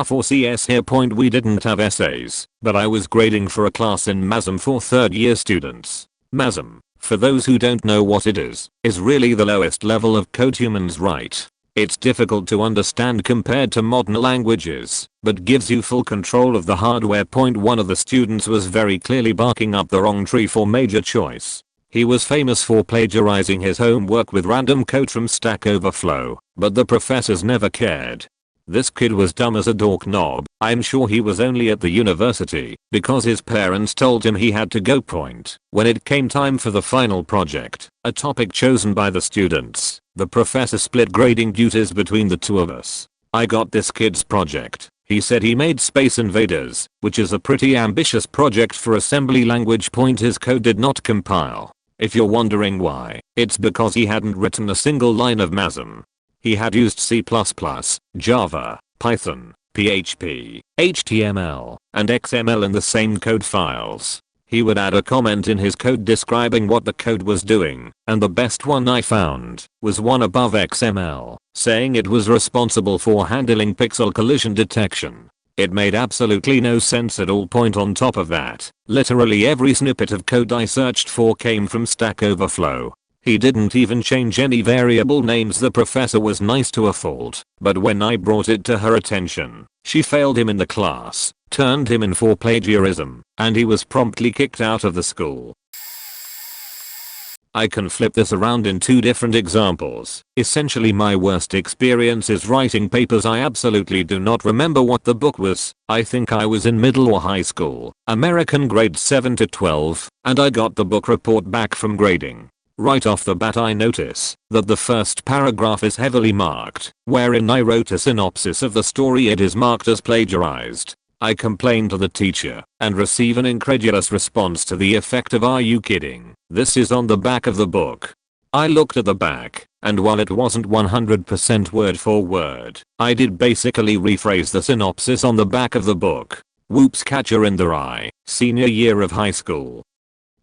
For CS here. We didn't have essays, but I was grading for a class in MASM for third year students. MASM, for those who don't know what it is really the lowest level of code humans write. It's difficult to understand compared to modern languages, but gives you full control of the hardware. One of the students was very clearly barking up the wrong tree for major choice. He was famous for plagiarizing his homework with random code from Stack Overflow, but the professors never cared. This kid was dumb as a dork knob. I'm sure he was only at the university because his parents told him he had to go. When it came time for the final project, a topic chosen by the students, the professor split grading duties between the two of us. I got this kid's project. He said he made Space Invaders, which is a pretty ambitious project for assembly language. His code did not compile. If you're wondering why, it's because he hadn't written a single line of MASM. He had used C++, Java, Python, PHP, HTML, and XML in the same code files. He would add a comment in his code describing what the code was doing, and the best one I found was one above XML, saying it was responsible for handling pixel collision detection. It made absolutely no sense at all. On top of that, literally every snippet of code I searched for came from Stack Overflow. He didn't even change any variable names. The professor was nice to a fault, but when I brought it to her attention, she failed him in the class, turned him in for plagiarism, and he was promptly kicked out of the school. I can flip this around in 2 different examples. Essentially my worst experience is writing papers. I absolutely do not remember what the book was. I think I was in middle or high school, American grades 7 to 12, and I got the book report back from grading. Right off the bat I notice that the first paragraph is heavily marked, wherein I wrote a synopsis of the story. It is marked as plagiarized. I complain to the teacher and receive an incredulous response to the effect of, "Are you kidding? This is on the back of the book." I looked at the back, and while it wasn't 100% word for word, I did basically rephrase the synopsis on the back of the book. Whoops, catcher in the rye, senior year of high school.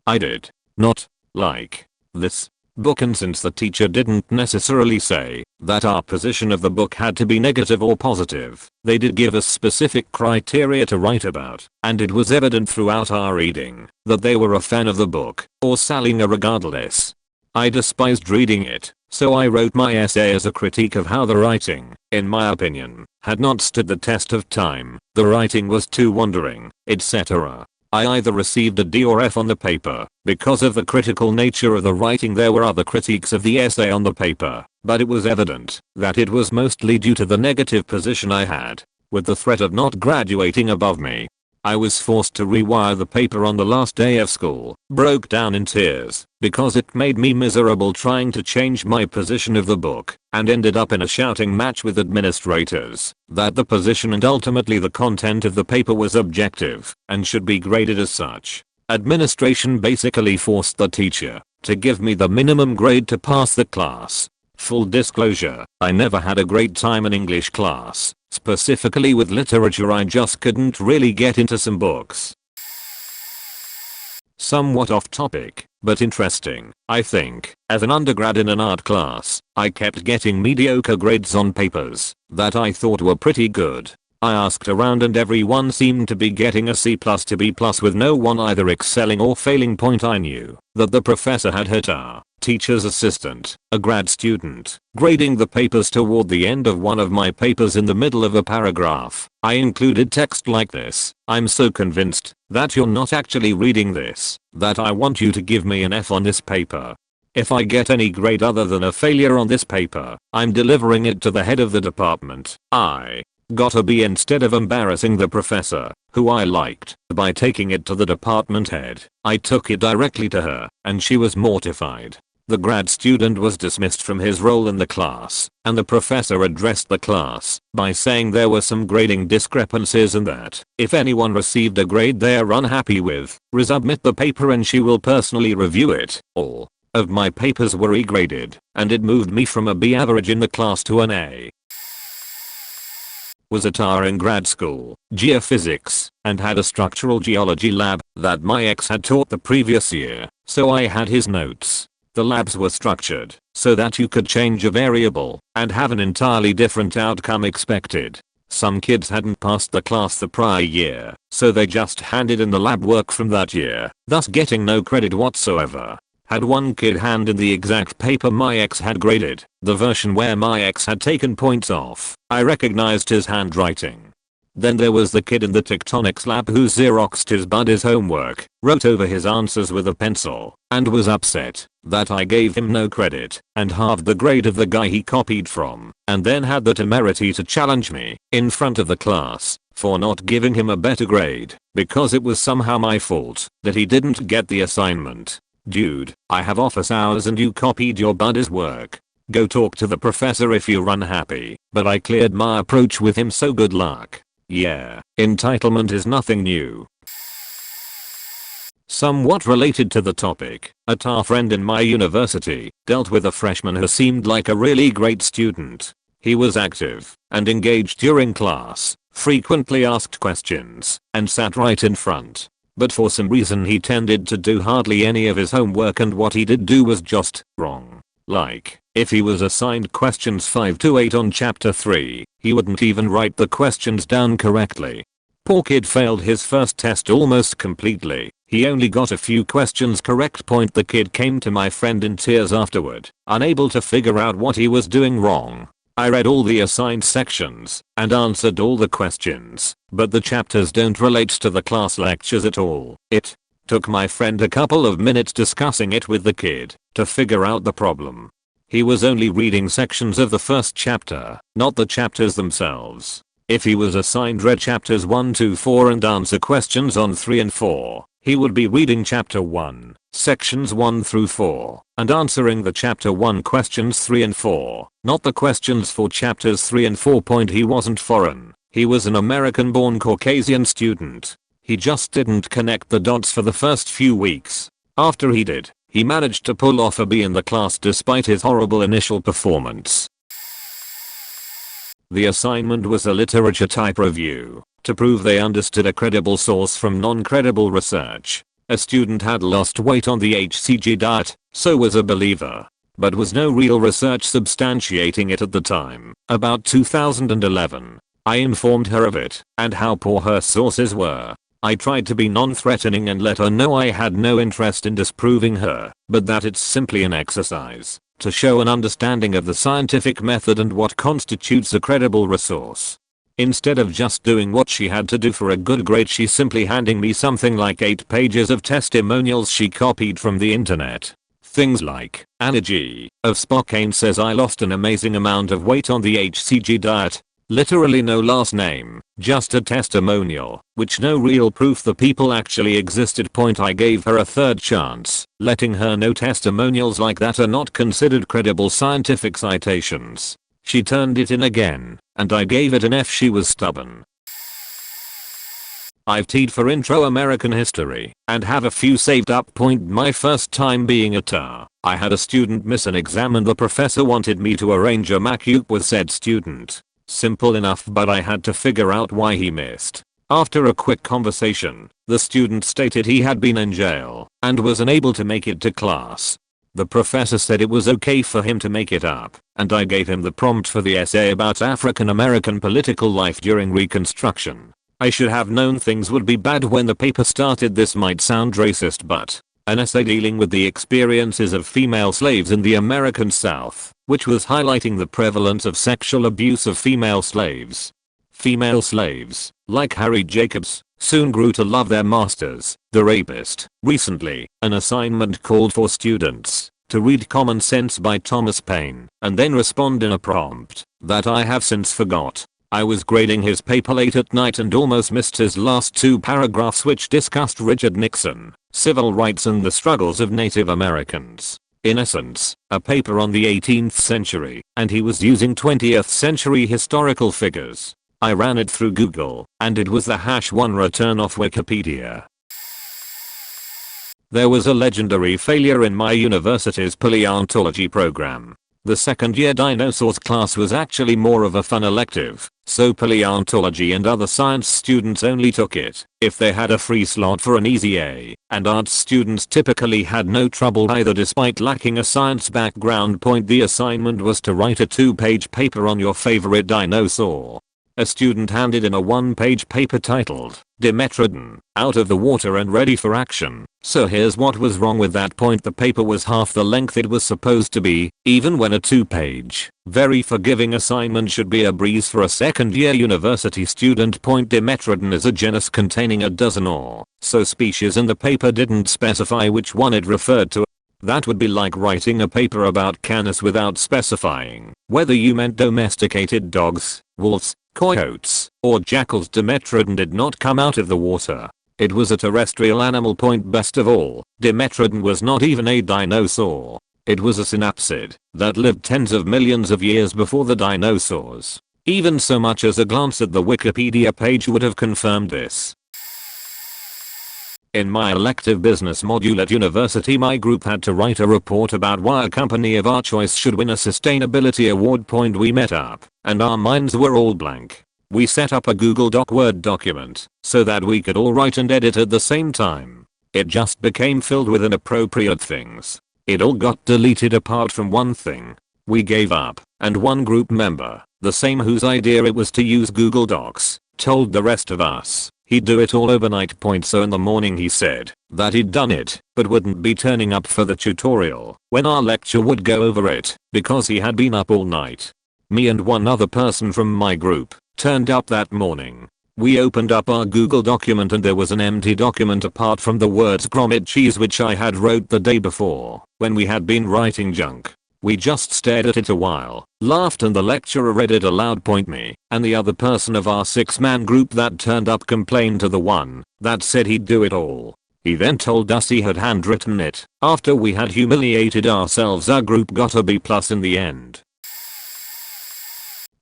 I did not like this book, and since the teacher didn't necessarily say that our position of the book had to be negative or positive, they did give us specific criteria to write about, and it was evident throughout our reading that they were a fan of the book, or selling a regardless. I despised reading it, So I wrote my essay as a critique of how the writing, in my opinion, had not stood the test of time, the writing was too wandering, etc. I either received a D or F on the paper. Because of the critical nature of the writing, there were other critiques of the essay on the paper, but it was evident that it was mostly due to the negative position I had, with the threat of not graduating above me. I was forced to rewire the paper on the last day of school, broke down in tears, because it made me miserable trying to change my position of the book, and ended up in a shouting match with administrators that the position and ultimately the content of the paper was objective and should be graded as such. Administration basically forced the teacher to give me the minimum grade to pass the class. Full disclosure, I never had a great time in English class. Specifically with literature, I just couldn't really get into some books. Somewhat off topic, but interesting, I think. As an undergrad in an art class, I kept getting mediocre grades on papers that I thought were pretty good. I asked around and everyone seemed to be getting a C+ to B+ with no one either excelling or failing. Point I knew that the professor had hit our teacher's assistant, a grad student, grading the papers toward the end of one of my papers. In the middle of a paragraph, I included text like this: "I'm so convinced that you're not actually reading this that I want you to give me an F on this paper. If I get any grade other than a failure on this paper, I'm delivering it to the head of the department." I got a B instead of embarrassing the professor, who I liked, by taking it to the department head. I took it directly to her, and she was mortified. The grad student was dismissed from his role in the class, and the professor addressed the class by saying there were some grading discrepancies and that if anyone received a grade they are unhappy with, resubmit the paper and she will personally review it. All of my papers were E-graded, and it moved me from a B average in the class to an A. Was at R in grad school, geophysics, and had a structural geology lab that my ex had taught the previous year, so I had his notes. The labs were structured so that you could change a variable and have an entirely different outcome expected. Some kids hadn't passed the class the prior year, so they just handed in the lab work from that year, thus getting no credit whatsoever. Had one kid hand in the exact paper my ex had graded, the version where my ex had taken points off. I recognized his handwriting. Then there was the kid in the tectonics lab who xeroxed his buddy's homework, wrote over his answers with a pencil, and was upset that I gave him no credit and halved the grade of the guy he copied from, and then had the temerity to challenge me in front of the class for not giving him a better grade because it was somehow my fault that he didn't get the assignment. Dude, I have office hours and you copied your buddy's work. Go talk to the professor if you're unhappy. But I cleared my approach with him, so good luck. Yeah, entitlement is nothing new. Somewhat related to the topic, a TA friend in my university dealt with a freshman who seemed like a really great student. He was active and engaged during class, frequently asked questions, and sat right in front. But for some reason he tended to do hardly any of his homework, and what he did do was just wrong. Like, if he was assigned questions 5 to 8 on chapter 3, he wouldn't even write the questions down correctly. Poor kid failed his first test almost completely. He only got a few questions correct. The kid came to my friend in tears afterward, unable to figure out what he was doing wrong. I read all the assigned sections and answered all the questions, but the chapters don't relate to the class lectures at all. It took my friend a couple of minutes discussing it with the kid to figure out the problem. He was only reading sections of the first chapter, not the chapters themselves. If he was assigned read chapters 1 to 4 and answer questions on 3 and 4, he would be reading chapter 1, sections 1 through 4, and answering the chapter 1 questions 3 and 4, not the questions for chapters 3 and 4. He wasn't foreign. He was an American-born Caucasian student. He just didn't connect the dots for the first few weeks. After he did, he managed to pull off a B in the class despite his horrible initial performance. The assignment was a literature type review to prove they understood a credible source from non-credible research. A student had lost weight on the HCG diet, so was a believer, but was no real research substantiating it at the time. About 2011, I informed her of it and how poor her sources were. I tried to be non-threatening and let her know I had no interest in disproving her, but that it's simply an exercise to show an understanding of the scientific method and what constitutes a credible resource. Instead of just doing what she had to do for a good grade, she simply handing me something like 8 pages of testimonials she copied from the internet. Things like, Anna G. of Spokane says I lost an amazing amount of weight on the HCG diet. Literally no last name, just a testimonial, which no real proof the people actually existed. I gave her a third chance, letting her know testimonials like that are not considered credible scientific citations. She turned it in again, and I gave it an F. She was stubborn. I've TA'd for intro American history, and have a few saved up. My first time being a TA, I had a student miss an exam and the professor wanted me to arrange a MACUP with said student. Simple enough, but I had to figure out why he missed. After a quick conversation, the student stated he had been in jail and was unable to make it to class. The professor said it was okay for him to make it up, and I gave him the prompt for the essay about African American political life during Reconstruction. I should have known things would be bad when the paper started. This might sound racist, but an essay dealing with the experiences of female slaves in the American South, which was highlighting the prevalence of sexual abuse of female slaves. Female slaves, like Harry Jacobs, soon grew to love their masters, the rapist. Recently, an assignment called for students to read Common Sense by Thomas Paine, and then respond in a prompt that I have since forgot. I was grading his paper late at night and almost missed his last 2 paragraphs, which discussed Richard Nixon, civil rights and the struggles of Native Americans. In essence, a paper on the 18th century, and he was using 20th century historical figures. I ran it through Google, and it was the #1 return off Wikipedia. There was a legendary failure in my university's Paleontology program. The second year dinosaurs class was actually more of a fun elective, so Paleontology and other science students only took it if they had a free slot for an easy A, and arts students typically had no trouble either despite lacking a science background. The assignment was to write a 2-page paper on your favorite dinosaur. A student handed in a 1-page paper titled, Dimetrodon, Out of the Water and Ready for Action. So here's what was wrong with that point: the paper was half the length it was supposed to be, even when a 2-page, very forgiving assignment should be a breeze for a second-year university student. Dimetrodon is a genus containing a dozen or so species, and the paper didn't specify which one it referred to. That would be like writing a paper about Canis without specifying whether you meant domesticated dogs, wolves, coyotes, or jackals. Dimetrodon did not come out of the water. It was a terrestrial animal. Best of all, Dimetrodon was not even a dinosaur. It was a synapsid that lived tens of millions of years before the dinosaurs. Even so much as a glance at the Wikipedia page would have confirmed this. In my elective business module at university, my group had to write a report about why a company of our choice should win a sustainability award. We met up, and our minds were all blank. We set up a Google Doc Word document so that we could all write and edit at the same time. It just became filled with inappropriate things. It all got deleted apart from one thing. We gave up, and one group member, the same whose idea it was to use Google Docs, told the rest of us he'd do it all overnight. So in the morning he said that he'd done it, but wouldn't be turning up for the tutorial when our lecture would go over it, because he had been up all night. Me and one other person from my group turned up that morning. We opened up our Google document and there was an empty document apart from the words grommet cheese, which I had wrote the day before when we had been writing junk. We just stared at it a while, laughed, and the lecturer read it aloud. Me and the other person of our 6-man group that turned up complained to the one that said he'd do it all. He then told us he had handwritten it. After we had humiliated ourselves, our group got a B+ in the end.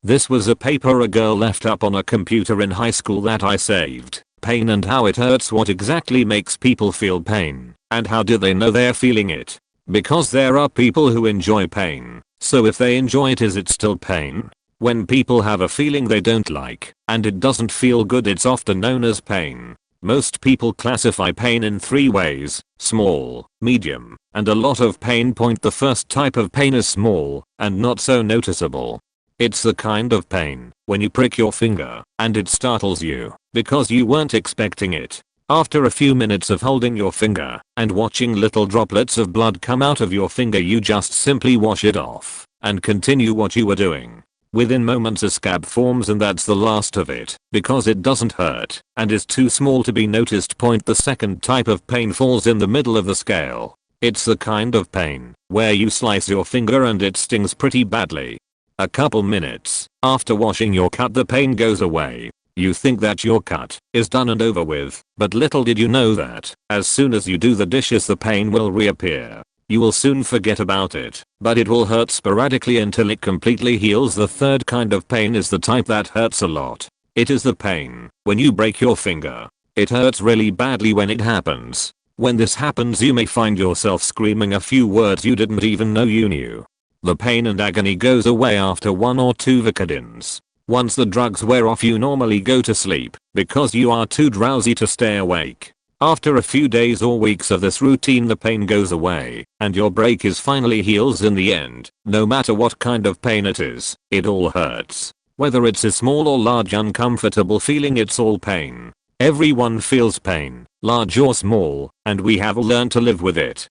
This was a paper a girl left up on a computer in high school that I saved. Pain and how it hurts. What exactly makes people feel pain, and how do they know they're feeling it? Because there are people who enjoy pain, so if they enjoy it, is it still pain? When people have a feeling they don't like, and it doesn't feel good, it's often known as pain. Most people classify pain in 3 ways: small, medium, and a lot of pain. The first type of pain is small, and not so noticeable. It's the kind of pain when you prick your finger, and it startles you, because you weren't expecting it. After a few minutes of holding your finger and watching little droplets of blood come out of your finger, you just simply wash it off and continue what you were doing. Within moments a scab forms, and that's the last of it, because it doesn't hurt and is too small to be noticed. The second type of pain falls in the middle of the scale. It's the kind of pain where you slice your finger and it stings pretty badly. A couple minutes after washing your cut, the pain goes away. You think that your cut is done and over with, but little did you know that as soon as you do the dishes, the pain will reappear. You will soon forget about it, but it will hurt sporadically until it completely heals. The third kind of pain is the type that hurts a lot. It is the pain when you break your finger. It hurts really badly when it happens. When this happens, you may find yourself screaming a few words you didn't even know you knew. The pain and agony goes away after 1 or 2 Vicodins. Once the drugs wear off, you normally go to sleep because you are too drowsy to stay awake. After a few days or weeks of this routine, the pain goes away and your break is finally heals in the end. No matter what kind of pain it is, it all hurts. Whether it's a small or large uncomfortable feeling, it's all pain. Everyone feels pain, large or small, and we have learned to live with it.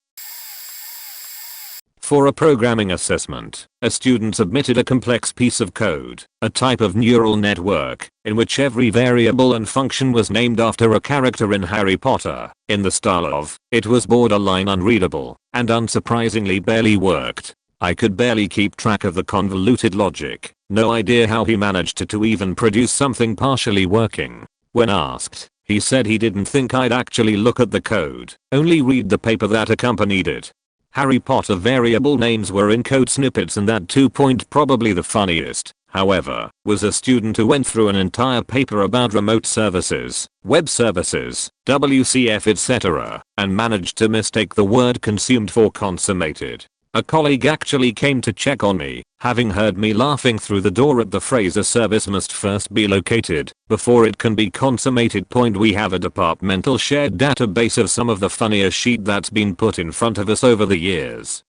For a programming assessment, a student submitted a complex piece of code, a type of neural network, in which every variable and function was named after a character in Harry Potter, in the style of, it was borderline unreadable, and unsurprisingly barely worked. I could barely keep track of the convoluted logic, no idea how he managed to even produce something partially working. When asked, he said he didn't think I'd actually look at the code, only read the paper that accompanied it. Harry Potter variable names were in code snippets, and that probably the funniest, however, was a student who went through an entire paper about remote services, web services, WCF etc., and managed to mistake the word consumed for consummated. A colleague actually came to check on me, having heard me laughing through the door at the phrase "a service must first be located before it can be consummated." We have a departmental shared database of some of the funniest shit that's been put in front of us over the years.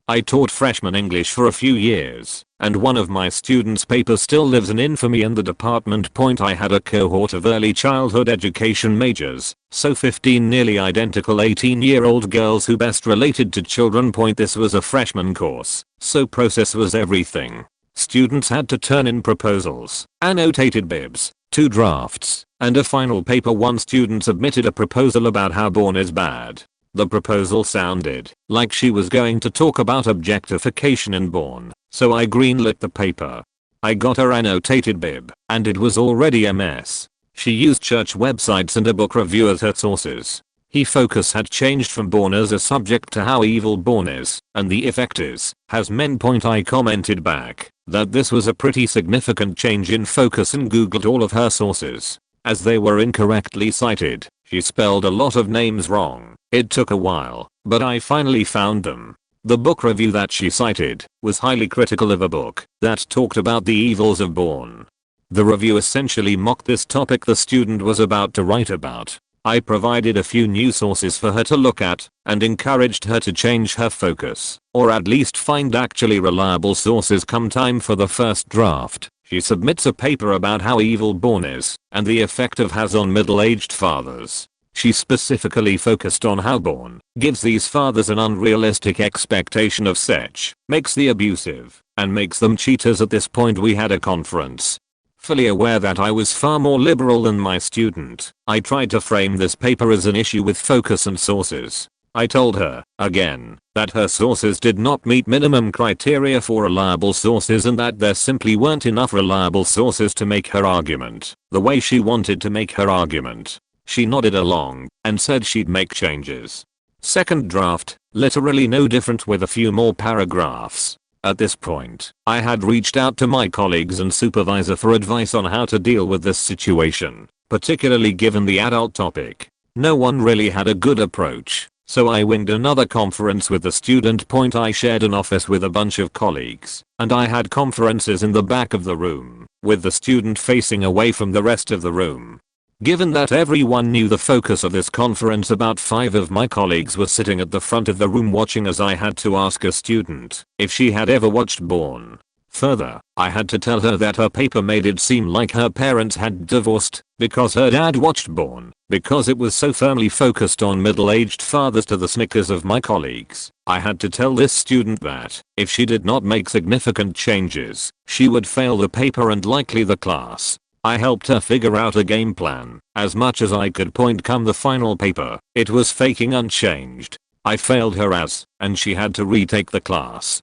I taught freshman English for a few years, and one of my students' papers still lives in infamy in the department. I had a cohort of early childhood education majors, so 15 nearly identical 18-year-old girls who best related to children. This was a freshman course, so process was everything. Students had to turn in proposals, annotated bibs, 2 drafts, and a final paper. One student submitted a proposal about how porn is bad. The proposal sounded like she was going to talk about objectification in porn, so I greenlit the paper. I got her annotated bib, and it was already a mess. She used church websites and a book review as her sources. Her focus had changed from porn as a subject to how evil porn is, and the effect is, has men. I commented back that this was a pretty significant change in focus and googled all of her sources, as they were incorrectly cited. She spelled a lot of names wrong. It took a while, but I finally found them. The book review that she cited was highly critical of a book that talked about the evils of porn. The review essentially mocked this topic the student was about to write about. I provided a few new sources for her to look at and encouraged her to change her focus, or at least find actually reliable sources. Come time for the first draft, she submits a paper about how evil porn is and the effect it has on middle-aged fathers. She specifically focused on how porn gives these fathers an unrealistic expectation of sex, makes the abusive, and makes them cheaters. At this point we had a conference. Fully aware that I was far more liberal than my student, I tried to frame this paper as an issue with focus and sources. I told her, again, that her sources did not meet minimum criteria for reliable sources and that there simply weren't enough reliable sources to make her argument the way she wanted to make her argument. She nodded along and said she'd make changes. Second draft, literally no different with a few more paragraphs. At this point, I had reached out to my colleagues and supervisor for advice on how to deal with this situation, particularly given the adult topic. No one really had a good approach, so I winged another conference with the student. I shared an office with a bunch of colleagues, and I had conferences in the back of the room, with the student facing away from the rest of the room. Given that everyone knew the focus of this conference, about 5 of my colleagues were sitting at the front of the room watching as I had to ask a student if she had ever watched porn. Further, I had to tell her that her paper made it seem like her parents had divorced because her dad watched Born, because it was so firmly focused on middle-aged fathers to the snickers of my colleagues. I had to tell this student that, if she did not make significant changes, she would fail the paper and likely the class. I helped her figure out a game plan, as much as I could point come the final paper. It was faking unchanged. I failed her and she had to retake the class.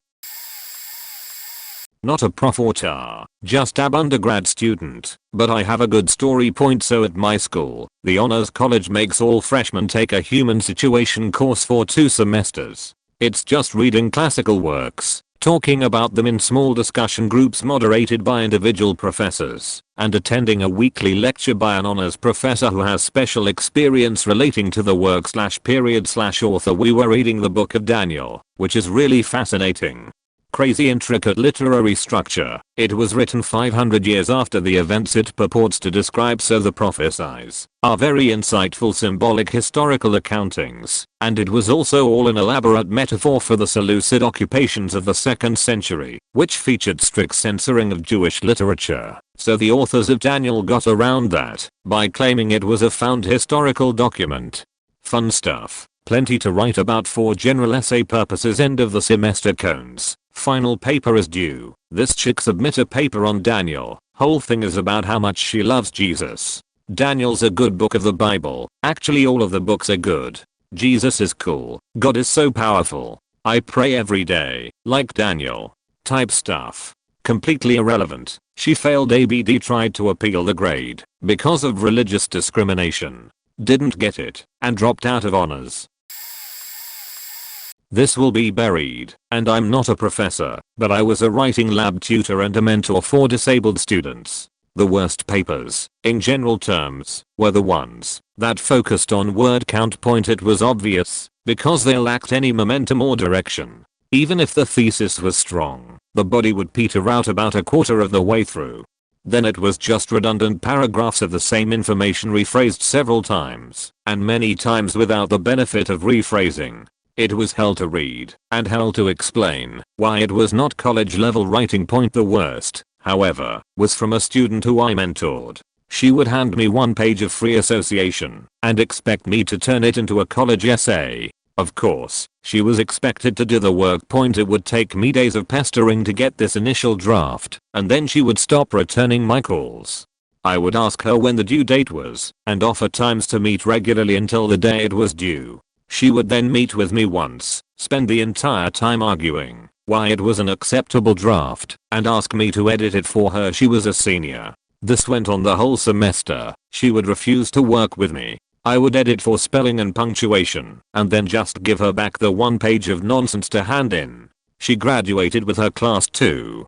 Not a prof or tar, just ab undergrad student, but I have a good story point. So at my school, the honors college makes all freshmen take a human situation course for 2 semesters. It's just reading classical works, talking about them in small discussion groups moderated by individual professors, and attending a weekly lecture by an honors professor who has special experience relating to the work / period / author. We were reading the book of Daniel, which is really fascinating. Crazy intricate literary structure. It was written 500 years after the events it purports to describe, so the prophecies are very insightful symbolic historical accountings, and it was also all an elaborate metaphor for the Seleucid occupations of the 2nd century, which featured strict censoring of Jewish literature. So the authors of Daniel got around that by claiming it was a found historical document. Fun stuff. Plenty to write about for general essay purposes. End of the semester cones. Final paper is due. This chick submit a paper on Daniel. Whole thing is about how much she loves Jesus. Daniel's a good book of the Bible. Actually all of the books are good. Jesus is cool. God is so powerful. I pray every day, like Daniel. Type stuff. Completely irrelevant. She failed ABD, tried to appeal the grade because of religious discrimination. Didn't get it and dropped out of honors. This will be buried, and I'm not a professor, but I was a writing lab tutor and a mentor for disabled students. The worst papers, in general terms, were the ones that focused on word count point. It was obvious, because they lacked any momentum or direction. Even if the thesis was strong, the body would peter out about a quarter of the way through. Then it was just redundant paragraphs of the same information rephrased several times, and many times without the benefit of rephrasing. It was hell to read, and hell to explain why it was not college level writing point. The worst, however, was from a student who I mentored. She would hand me 1 page of free association, and expect me to turn it into a college essay. Of course, she was expected to do the work point. It would take me days of pestering to get this initial draft, and then she would stop returning my calls. I would ask her when the due date was, and offer times to meet regularly until the day it was due. She would then meet with me once, spend the entire time arguing why it was an acceptable draft, and ask me to edit it for her. She was a senior. This went on the whole semester. She would refuse to work with me. I would edit for spelling and punctuation, and then just give her back the 1 page of nonsense to hand in. She graduated with her class too.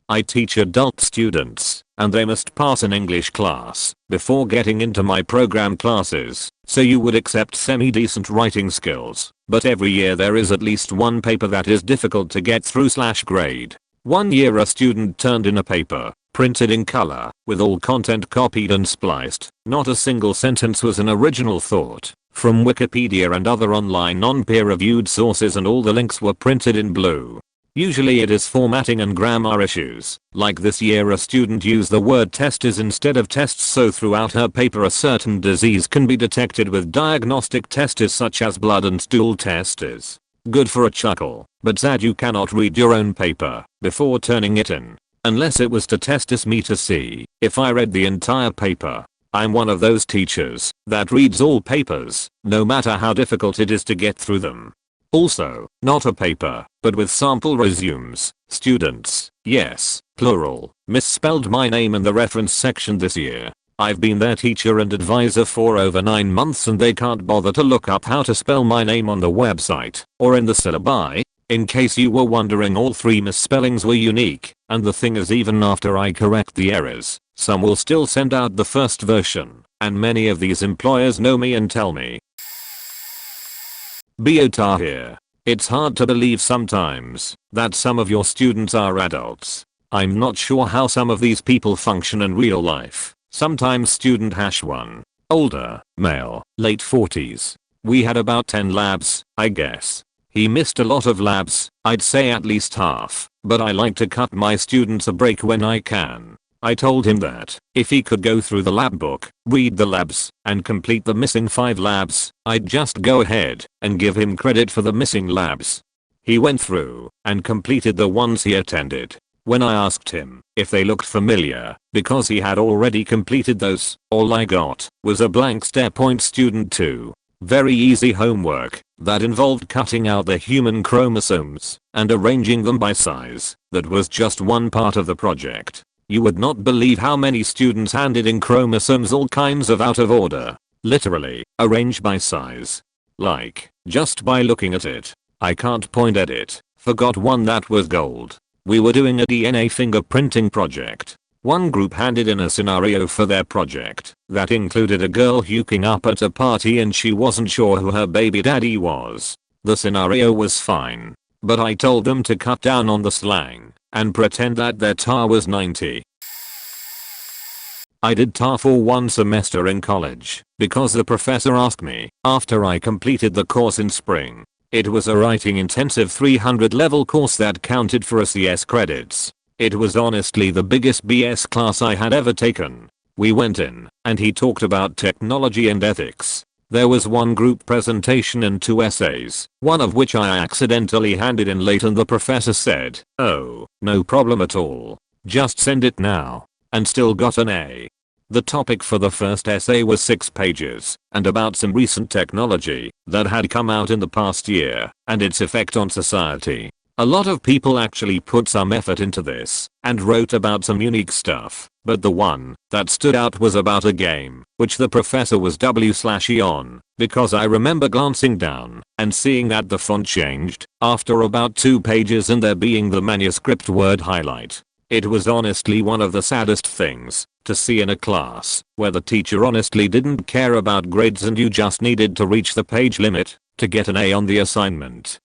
I teach adult students, and they must pass an English class before getting into my program classes, so you would accept semi-decent writing skills, but every year there is at least 1 paper that is difficult to get through / grade. 1 year a student turned in a paper, printed in color, with all content copied and spliced. Not a single sentence was an original thought, from Wikipedia and other online non-peer-reviewed sources, and all the links were printed in blue. Usually it is formatting and grammar issues. Like this year a student used the word testes instead of tests, so throughout her paper a certain disease can be detected with diagnostic tests such as blood and stool tests. Good for a chuckle, but sad you cannot read your own paper before turning it in. Unless it was to test me to see if I read the entire paper. I'm one of those teachers that reads all papers, no matter how difficult it is to get through them. Also, not a paper, but with sample resumes. Students, yes, plural, misspelled my name in the reference section this year. I've been their teacher and advisor for over 9 months and they can't bother to look up how to spell my name on the website or in the syllabi. In case you were wondering, all 3 misspellings were unique, and the thing is, even after I correct the errors, some will still send out the first version, and many of these employers know me and tell me. Bota here. It's hard to believe sometimes that some of your students are adults. I'm not sure how some of these people function in real life. Sometimes student #1. Older, male, late 40s. We had about 10 labs, I guess. He missed a lot of labs, I'd say at least half, but I like to cut my students a break when I can. I told him that if he could go through the lab book, read the labs, and complete the missing 5 labs, I'd just go ahead and give him credit for the missing labs. He went through and completed the ones he attended. When I asked him if they looked familiar, because he had already completed those, all I got was a blank stare. Student 2. Very easy homework that involved cutting out the human chromosomes and arranging them by size. That was just one part of the project. You would not believe how many students handed in chromosomes all kinds of out of order. Literally, arranged by size. Like, just by looking at it. I can't point at it. Forgot one that was gold. We were doing a DNA fingerprinting project. One group handed in a scenario for their project that included a girl hooking up at a party and she wasn't sure who her baby daddy was. The scenario was fine, but I told them to cut down on the slang and pretend that their tar was 90. I did tar for one semester in college because the professor asked me after I completed the course in spring. It was a writing intensive 300 level course that counted for a CS credits. It was honestly the biggest BS class I had ever taken. We went in, and he talked about technology and ethics. There was one group presentation and 2 essays, one of which I accidentally handed in late and the professor said, "Oh, no problem at all. Just send it now." And still got an A. The topic for the first essay was 6 pages, and about some recent technology that had come out in the past year, and its effect on society. A lot of people actually put some effort into this, and wrote about some unique stuff, but the one that stood out was about a game, which the professor was W/E on, because I remember glancing down, and seeing that the font changed, after about 2 pages and there being the manuscript word highlight. It was honestly one of the saddest things to see in a class where the teacher honestly didn't care about grades and you just needed to reach the page limit to get an A on the assignment.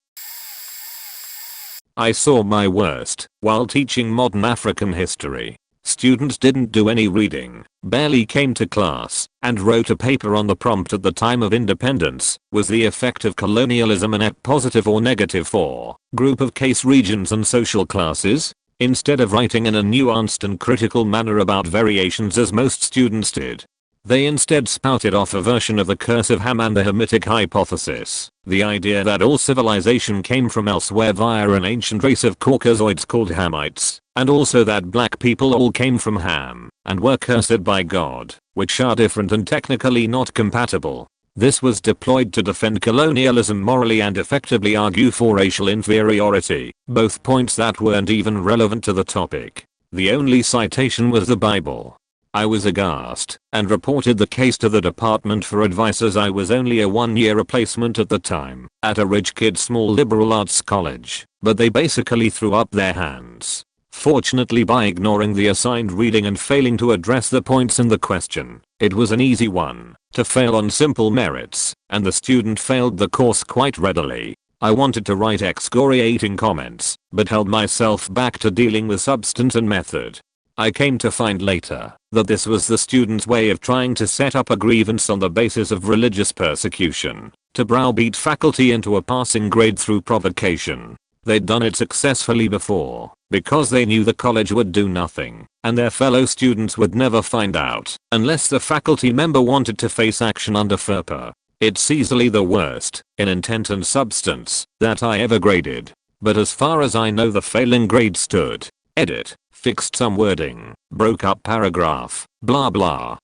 I saw my worst while teaching modern African history. Students didn't do any reading, barely came to class, and wrote a paper on the prompt at the time of independence. Was the effect of colonialism a net positive or negative for group of case regions and social classes? Instead of writing in a nuanced and critical manner about variations as most students did, they instead spouted off a version of the curse of Ham and the Hamitic hypothesis, the idea that all civilization came from elsewhere via an ancient race of Caucasoids called Hamites, and also that black people all came from Ham and were cursed by God, which are different and technically not compatible. This was deployed to defend colonialism morally and effectively argue for racial inferiority, both points that weren't even relevant to the topic. The only citation was the Bible. I was aghast and reported the case to the department for advice as I was only a 1-year replacement at the time at a rich kid's small liberal arts college, but they basically threw up their hands. Fortunately, by ignoring the assigned reading and failing to address the points in the question, it was an easy one to fail on simple merits, and the student failed the course quite readily. I wanted to write excoriating comments, but held myself back to dealing with substance and method. I came to find later that this was the student's way of trying to set up a grievance on the basis of religious persecution, to browbeat faculty into a passing grade through provocation. They'd done it successfully before, because they knew the college would do nothing, and their fellow students would never find out, unless the faculty member wanted to face action under FERPA. It's easily the worst, in intent and substance, that I ever graded. But as far as I know, the failing grade stood. Edit. Fixed some wording, broke up paragraph, blah blah.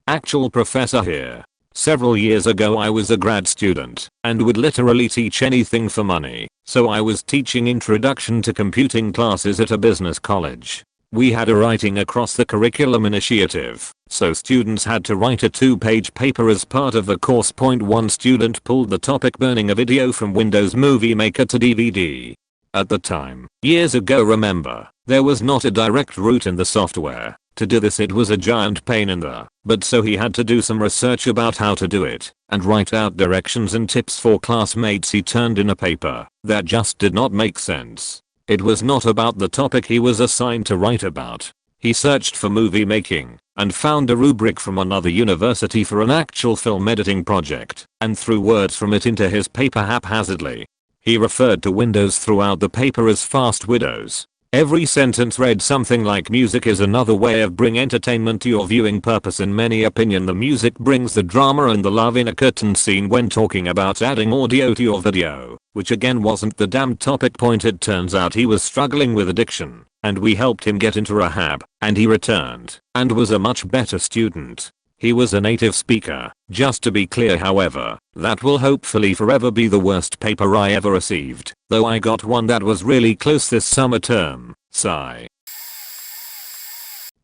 Actual professor here. Several years ago I was a grad student and would literally teach anything for money, so I was teaching introduction to computing classes at a business college. We had a writing across the curriculum initiative, so students had to write a 2-page paper as part of the course. One student pulled the topic burning a video from Windows Movie Maker to DVD. At the time, years ago, remember, there was not a direct route in the software. To do this it was a giant pain in the butt, so he had to do some research about how to do it and write out directions and tips for classmates. He turned in a paper that just did not make sense. It was not about the topic he was assigned to write about. He searched for movie making and found a rubric from another university for an actual film editing project and threw words from it into his paper haphazardly. He referred to Windows throughout the paper as fast widows. Every sentence read something like music is another way of bring entertainment to your viewing purpose. In many opinion the music brings the drama and the love in a curtain scene when talking about adding audio to your video, which again wasn't the damn topic point. It turns out he was struggling with addiction, and we helped him get into rehab, and he returned, and was a much better student. He was a native speaker. Just to be clear however, that will hopefully forever be the worst paper I ever received, though I got one that was really close this summer term. Sigh.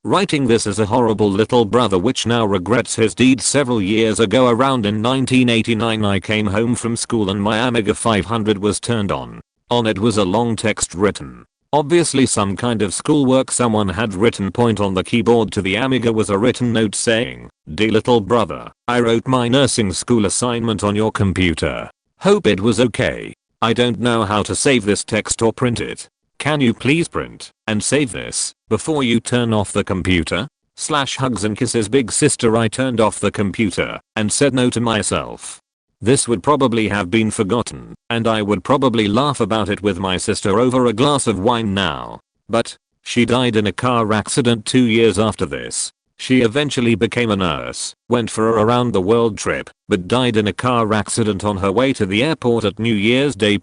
Writing this as a horrible little brother which now regrets his deeds. Several years ago around in 1989 I came home from school and my Amiga 500 was turned on. On it was a long text written. Obviously some kind of schoolwork. Someone had written. Point on the keyboard to the Amiga was a written note saying, "Dear little brother, I wrote my nursing school assignment on your computer. Hope it was okay. I don't know how to save this text or print it. Can you please print and save this before you turn off the computer? Hugs and kisses big sister." I turned off the computer and said no to myself. This would probably have been forgotten, and I would probably laugh about it with my sister over a glass of wine now. But she died in a car accident 2 years after this. She eventually became a nurse, went for a around the world trip, but died in a car accident on her way to the airport at New Year's Day.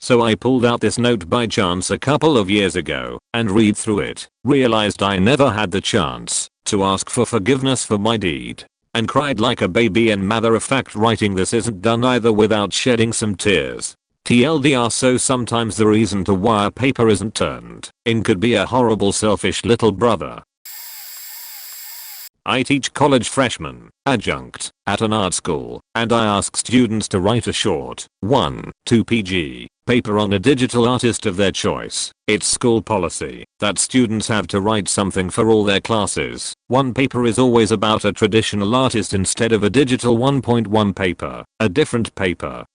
So I pulled out this note by chance a couple of years ago and read through it, realized I never had the chance to ask for forgiveness for my deed, and cried like a baby. And matter of fact writing this isn't done either without shedding some tears. TLDR. So sometimes the reason to why a paper isn't turned in could be a horrible selfish little brother. I teach college freshmen, adjunct, at an art school, and I ask students to write a short 1-2 PG paper on a digital artist of their choice. It's school policy that students have to write something for all their classes. One paper is always about a traditional artist instead of a digital 1.1 paper. A different paper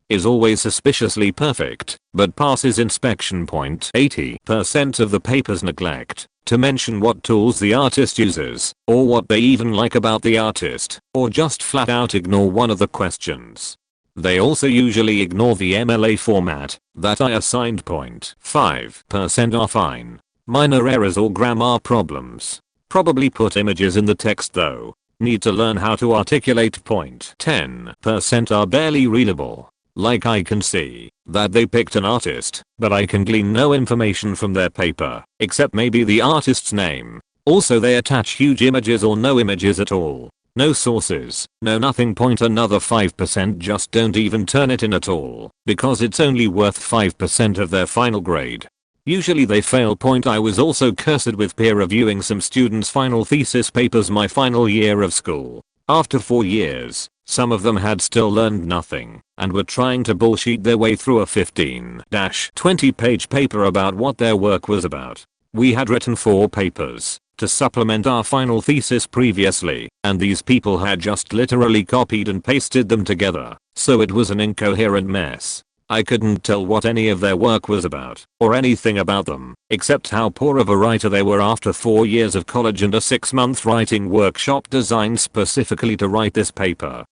is always suspiciously perfect, but passes inspection. 80% of the papers neglect to mention what tools the artist uses, or what they even like about the artist, or just flat out ignore one of the questions. They also usually ignore the MLA format that I assigned. 5% are fine. Minor errors or grammar problems. Probably put images in the text though. Need to learn how to articulate. 10% are barely readable. Like I can see that they picked an artist, but I can glean no information from their paper, except maybe the artist's name. Also they attach huge images or no images at all. No sources, no nothing. Another 5% just don't even turn it in at all, because it's only worth 5% of their final grade. Usually they fail. I was also cursed with peer reviewing some students' final thesis papers my final year of school. After 4 years, some of them had still learned nothing, and were trying to bullshit their way through a 15-20 page paper about what their work was about. We had written 4 papers to supplement our final thesis previously, and these people had just literally copied and pasted them together, so it was an incoherent mess. I couldn't tell what any of their work was about, or anything about them, except how poor of a writer they were after 4 years of college and a 6-month writing workshop designed specifically to write this paper.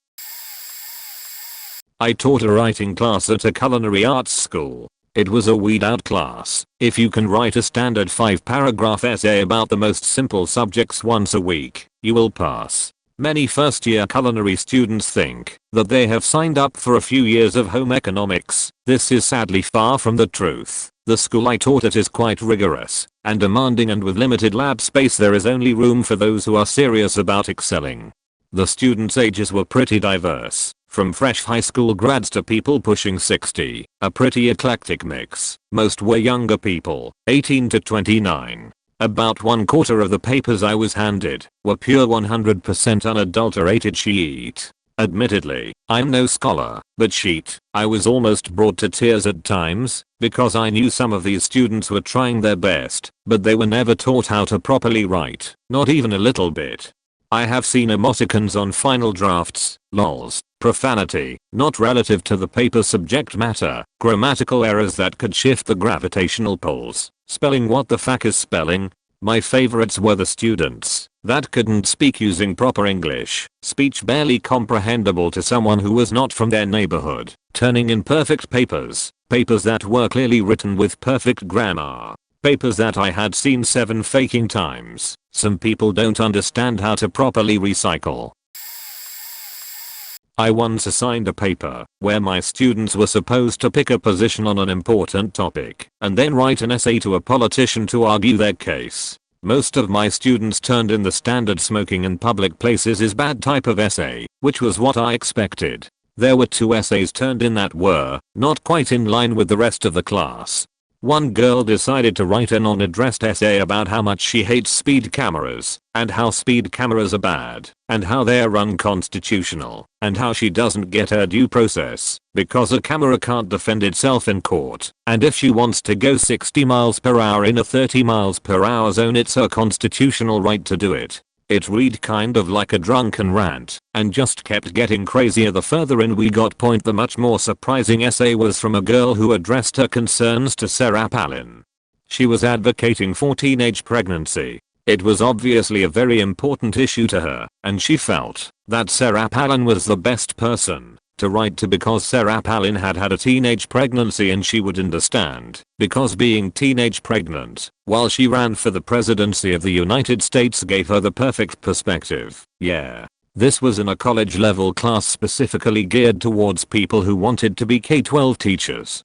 I taught a writing class at a culinary arts school. It was a weed out class. If you can write a standard 5-paragraph essay about the most simple subjects once a week, you will pass. Many first-year culinary students think that they have signed up for a few years of home economics. This is sadly far from the truth. The school I taught at is quite rigorous and demanding, and with limited lab space there is only room for those who are serious about excelling. The students' ages were pretty diverse, from fresh high school grads to people pushing 60, a pretty eclectic mix. Most were younger people, 18 to 29. About 1/4 of the papers I was handed were pure 100% unadulterated sheet. Admittedly, I'm no scholar, but sheet, I was almost brought to tears at times, because I knew some of these students were trying their best, but they were never taught how to properly write, not even a little bit. I have seen emoticons on final drafts, lols, profanity, not relative to the paper's subject matter, grammatical errors that could shift the gravitational pulls, spelling what the fuck is spelling. My favorites were the students that couldn't speak using proper English, speech barely comprehensible to someone who was not from their neighborhood, turning in perfect papers that were clearly written with perfect grammar. Papers that I had seen 7 faking times. Some people don't understand how to properly recycle. I once assigned a paper where my students were supposed to pick a position on an important topic and then write an essay to a politician to argue their case. Most of my students turned in the standard smoking in public places is bad type of essay, which was what I expected. There were 2 essays turned in that were not quite in line with the rest of the class. One girl decided to write a non-addressed essay about how much she hates speed cameras, and how speed cameras are bad, and how they are unconstitutional, and how she doesn't get her due process, because a camera can't defend itself in court, and if she wants to go 60 miles per hour in a 30 miles per hour zone it's her constitutional right to do it. It read kind of like a drunken rant, and just kept getting crazier the further in we got. The much more surprising essay was from a girl who addressed her concerns to Sarah Palin. She was advocating for teenage pregnancy. It was obviously a very important issue to her, and she felt that Sarah Palin was the best person to write to because Sarah Palin had had a teenage pregnancy and she would understand, because being teenage pregnant while she ran for the presidency of the United States gave her the perfect perspective. Yeah. This was in a college level class specifically geared towards people who wanted to be K-12 teachers.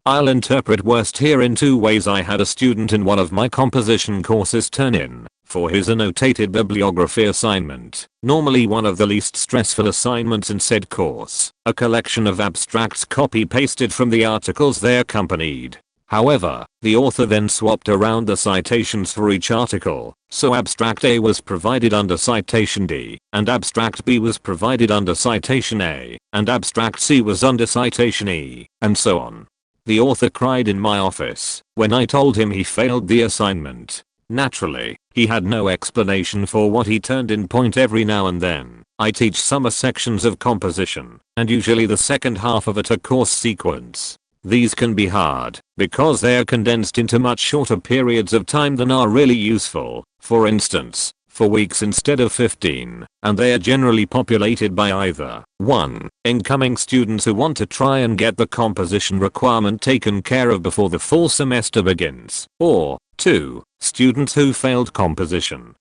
I'll interpret worst here in 2 ways. I had a student in one of my composition courses turn in for his annotated bibliography assignment, normally one of the least stressful assignments in said course, a collection of abstracts copy-pasted from the articles they accompanied. However, the author then swapped around the citations for each article, so abstract A was provided under citation D, and abstract B was provided under citation A, and abstract C was under citation E, and so on. The author cried in my office when I told him he failed the assignment. Naturally, he had no explanation for what he turned in. Every now and then, I teach summer sections of composition, and usually the second half of a course sequence. These can be hard, because they are condensed into much shorter periods of time than are really useful, for instance, 4 weeks instead of 15, and they are generally populated by either 1. Incoming students who want to try and get the composition requirement taken care of before the full semester begins, or 2. Students who failed composition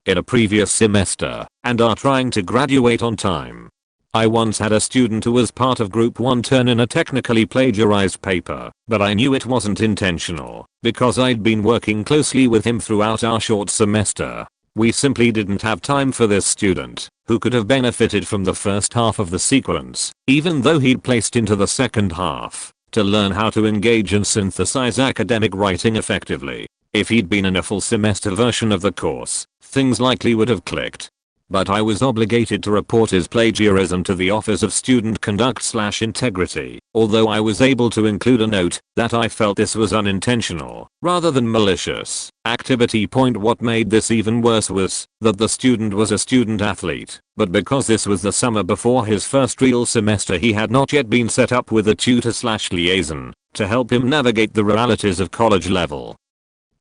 in a previous semester and are trying to graduate on time. I once had a student who was part of group 1 turn in a technically plagiarized paper, but I knew it wasn't intentional because I'd been working closely with him throughout our short semester. We simply didn't have time for this student, who could have benefited from the first half of the sequence, even though he'd placed into the second half, to learn how to engage and synthesize academic writing effectively. If he'd been in a full semester version of the course, things likely would have clicked. But I was obligated to report his plagiarism to the Office of Student Conduct/Integrity, although I was able to include a note that I felt this was unintentional, rather than malicious, activity. What made this even worse was that the student was a student athlete, but because this was the summer before his first real semester he had not yet been set up with a tutor/liaison to help him navigate the realities of college level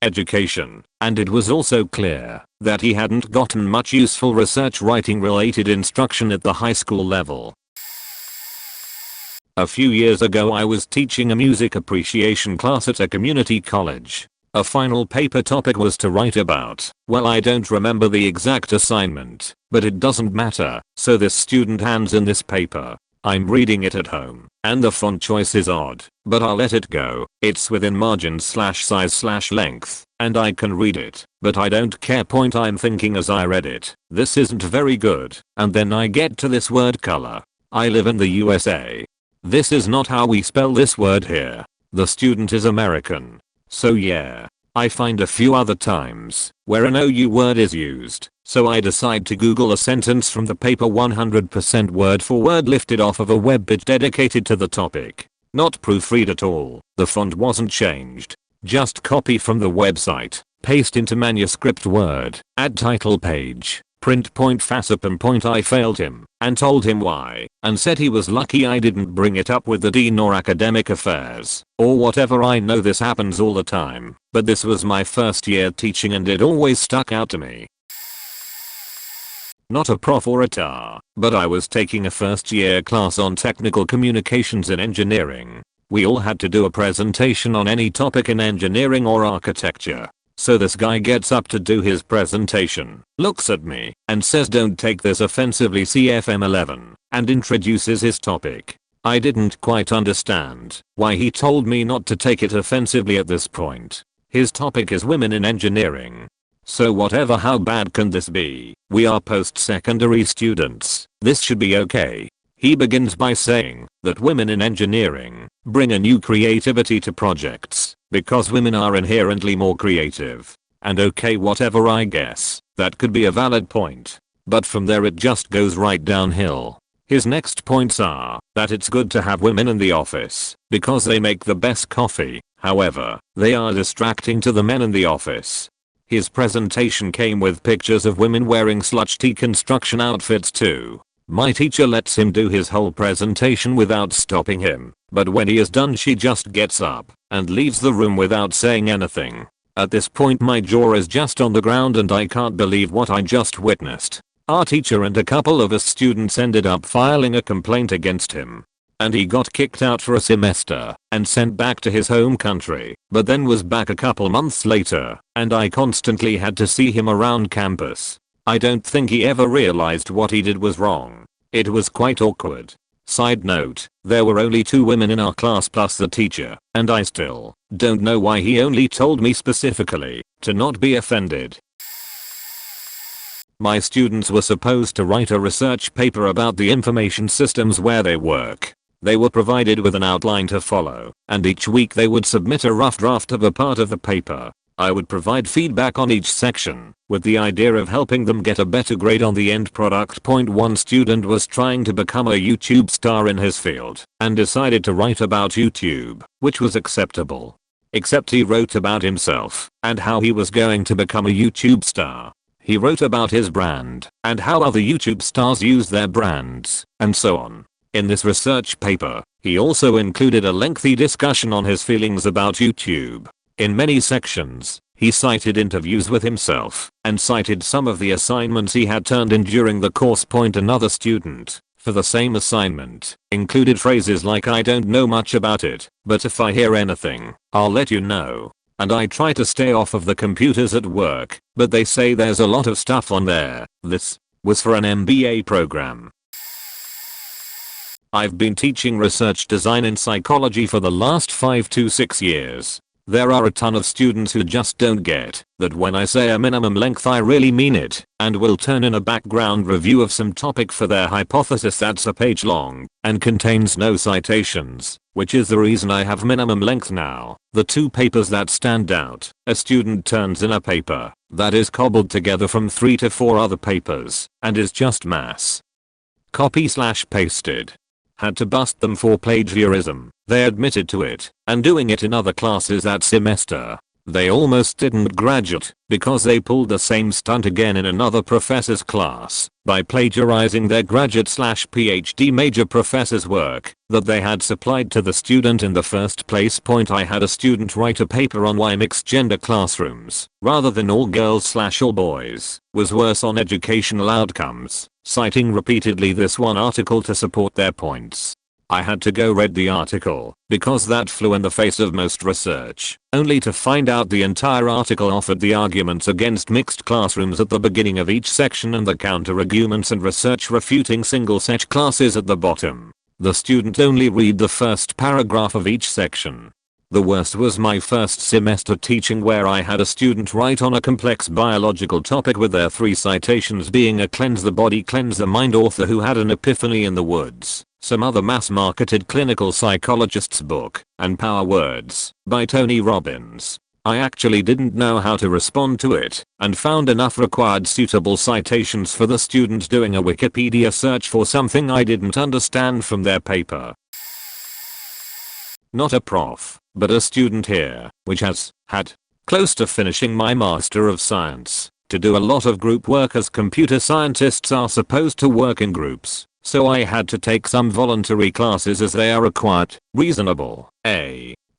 education, and it was also clear that he hadn't gotten much useful research writing related instruction at the high school level. A few years ago I was teaching a music appreciation class at a community college. A final paper topic was to write about, well, I don't remember the exact assignment, but it doesn't matter, so this student hands in this paper. I'm reading it at home, and the font choice is odd, but I'll let it go. It's within margins/size/length, and I can read it, but I don't care. I'm thinking as I read it, this isn't very good, and then I get to this word color. I live in the USA. This is not how we spell this word here. The student is American. So yeah, I find a few other times where an OU word is used, so I decide to Google a sentence from the paper 100% word for word lifted off of a web page dedicated to the topic. Not proofread at all, the font wasn't changed. Just copy from the website, paste into manuscript word, add title page, print. Facipum. I failed him, and told him why, and said he was lucky I didn't bring it up with the dean or academic affairs, or whatever. I know this happens all the time, but this was my first year teaching and it always stuck out to me. Not a prof or a tar, but I was taking a first year class on technical communications in engineering. We all had to do a presentation on any topic in engineering or architecture. So this guy gets up to do his presentation, looks at me, and says don't take this offensively CFM11, and introduces his topic. I didn't quite understand why he told me not to take it offensively at this point. His topic is women in engineering. So whatever, how bad can this be? We are post-secondary students. This should be okay. He begins by saying that women in engineering bring a new creativity to projects because women are inherently more creative. And okay, whatever, I guess that could be a valid point. But from there it just goes right downhill. His next points are that it's good to have women in the office because they make the best coffee. However, they are distracting to the men in the office. His presentation came with pictures of women wearing slut construction outfits too. My teacher lets him do his whole presentation without stopping him, but when he is done she just gets up and leaves the room without saying anything. At this point my jaw is just on the ground and I can't believe what I just witnessed. Our teacher and a couple of us students ended up filing a complaint against him. And he got kicked out for a semester and sent back to his home country, but then was back a couple months later, and I constantly had to see him around campus. I don't think he ever realized what he did was wrong. It was quite awkward. Side note, there were only 2 women in our class plus the teacher, and I still don't know why he only told me specifically to not be offended. My students were supposed to write a research paper about the information systems where they work. They were provided with an outline to follow, and each week they would submit a rough draft of a part of the paper. I would provide feedback on each section, with the idea of helping them get a better grade on the end product. One student was trying to become a YouTube star in his field, and decided to write about YouTube, which was acceptable. Except he wrote about himself, and how he was going to become a YouTube star. He wrote about his brand, and how other YouTube stars use their brands, and so on. In this research paper, he also included a lengthy discussion on his feelings about YouTube. In many sections, he cited interviews with himself, and cited some of the assignments he had turned in during the course. Another student, for the same assignment, included phrases like I don't know much about it, but if I hear anything, I'll let you know. And I try to stay off of the computers at work, but they say there's a lot of stuff on there. This was for an MBA program. I've been teaching research design in psychology for the last 5 to 6 years. There are a ton of students who just don't get that when I say a minimum length I really mean it, and will turn in a background review of some topic for their hypothesis that's a page long and contains no citations, which is the reason I have minimum length now. The 2 papers that stand out, a student turns in a paper that is cobbled together from 3 to 4 other papers and is just mass copy/pasted. Had to bust them for plagiarism. They admitted to it, and doing it in other classes that semester. They almost didn't graduate because they pulled the same stunt again in another professor's class by plagiarizing their graduate/PhD major professor's work that they had supplied to the student in the first place. I had a student write a paper on why mixed gender classrooms, rather than all girls/all boys, was worse on educational outcomes, citing repeatedly this one article to support their points. I had to go read the article because that flew in the face of most research, only to find out the entire article offered the arguments against mixed classrooms at the beginning of each section and the counter-arguments and research refuting single-set classes at the bottom. The student only read the first paragraph of each section. The worst was my first semester teaching, where I had a student write on a complex biological topic with their 3 citations being a Cleanse the Body Cleanse the Mind author who had an epiphany in the woods, some other mass-marketed clinical psychologist's book, and Power Words by Tony Robbins. I actually didn't know how to respond to it, and found enough required suitable citations for the student doing a Wikipedia search for something I didn't understand from their paper. Not a prof, but a student here, which has had close to finishing my Master of Science, to do a lot of group work as computer scientists are supposed to work in groups. So I had to take some voluntary classes as they are required. Reasonable.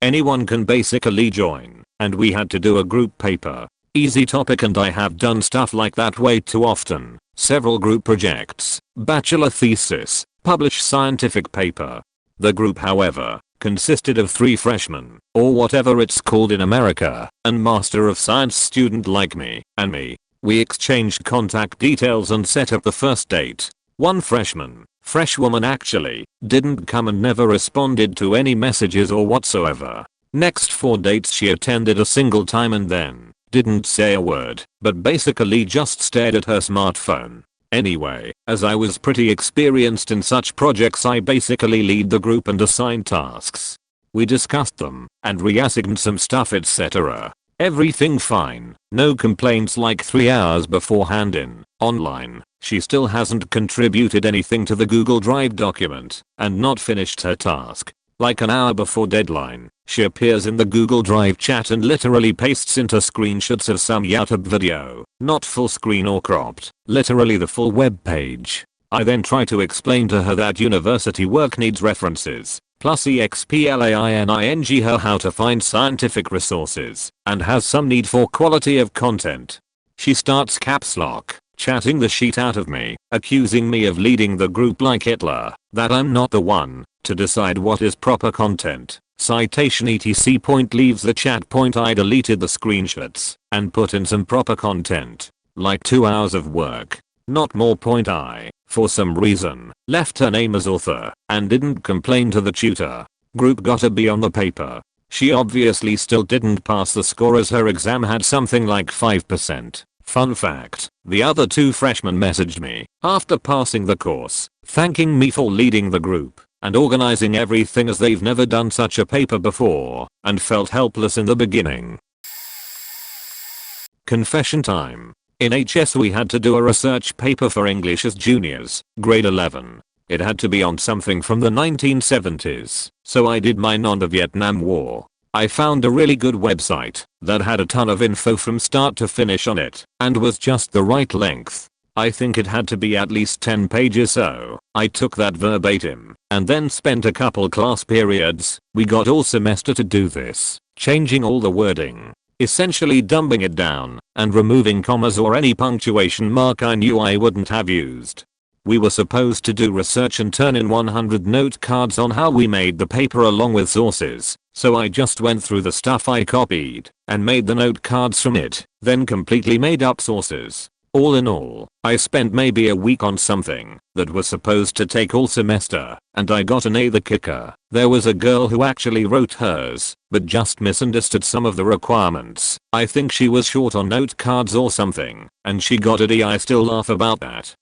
Anyone can basically join, and we had to do a group paper. Easy topic, and I have done stuff like that way too often. Several group projects, bachelor thesis, publish scientific paper. The group, however, consisted of 3 freshmen, or whatever it's called in America, and Master of Science student like me, and me. We exchanged contact details and set up the first date. One freshwoman actually, didn't come and never responded to any messages or whatsoever. Next 4 dates she attended a single time and then didn't say a word, but basically just stared at her smartphone. Anyway, as I was pretty experienced in such projects, I basically lead the group and assign tasks. We discussed them and reassigned some stuff, etc. Everything fine, no complaints. Like 3 hours beforehand in online, she still hasn't contributed anything to the Google Drive document and not finished her task. Like an hour before deadline, she appears in the Google Drive chat and literally pastes into screenshots of some YouTube video, not full screen or cropped, literally the full web page. I then try to explain to her that university work needs references, plus explaining her how to find scientific resources, and has some need for quality of content. She starts caps lock, chatting the shit out of me, accusing me of leading the group like Hitler, that I'm not the one to decide what is proper content. Citation etc. Point leaves the chat. Point I deleted the screenshots and put in some proper content. Like 2 hours of work. Not more. Point I, for some reason, left her name as author and didn't complain to the tutor. Group got a B on the paper. She obviously still didn't pass the score as her exam had something like 5%. Fun fact, the other 2 freshmen messaged me after passing the course, thanking me for leading the group and organizing everything, as they've never done such a paper before and felt helpless in the beginning. Confession time. In HS we had to do a research paper for English as juniors, grade 11. It had to be on something from the 1970s, so I did mine on the Vietnam War. I found a really good website that had a ton of info from start to finish on it and was just the right length. I think it had to be at least 10 pages, so I took that verbatim and then spent a couple class periods, we got all semester to do this, changing all the wording, essentially dumbing it down and removing commas or any punctuation mark I knew I wouldn't have used. We were supposed to do research and turn in 100 note cards on how we made the paper along with sources, so I just went through the stuff I copied and made the note cards from it, then completely made up sources. All in all, I spent maybe a week on something that was supposed to take all semester, and I got an A. The kicker, there was a girl who actually wrote hers, but just misunderstood some of the requirements. I think she was short on note cards or something, and she got a D. I still laugh about that.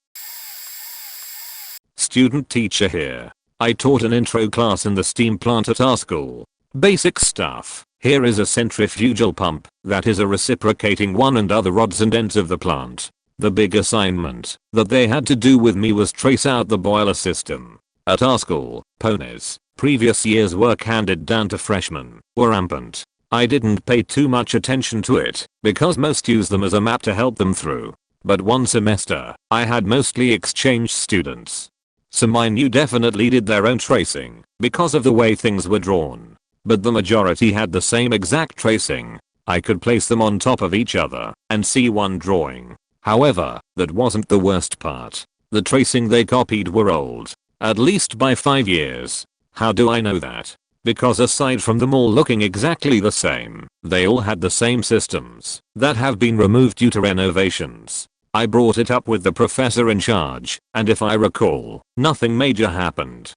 Student teacher here. I taught an intro class in the steam plant at our school. Basic stuff. Here is a centrifugal pump that is a reciprocating one and other odds and ends of the plant. The big assignment that they had to do with me was trace out the boiler system. At our school, ponies, previous year's work handed down to freshmen, were rampant. I didn't pay too much attention to it because most use them as a map to help them through. But one semester, I had mostly exchange students. Some I knew definitely did their own tracing because of the way things were drawn. But the majority had the same exact tracing. I could place them on top of each other and see one drawing. However, that wasn't the worst part. The tracing they copied were old, at least by 5 years. How do I know that? Because aside from them all looking exactly the same, they all had the same systems that have been removed due to renovations. I brought it up with the professor in charge, and if I recall, nothing major happened.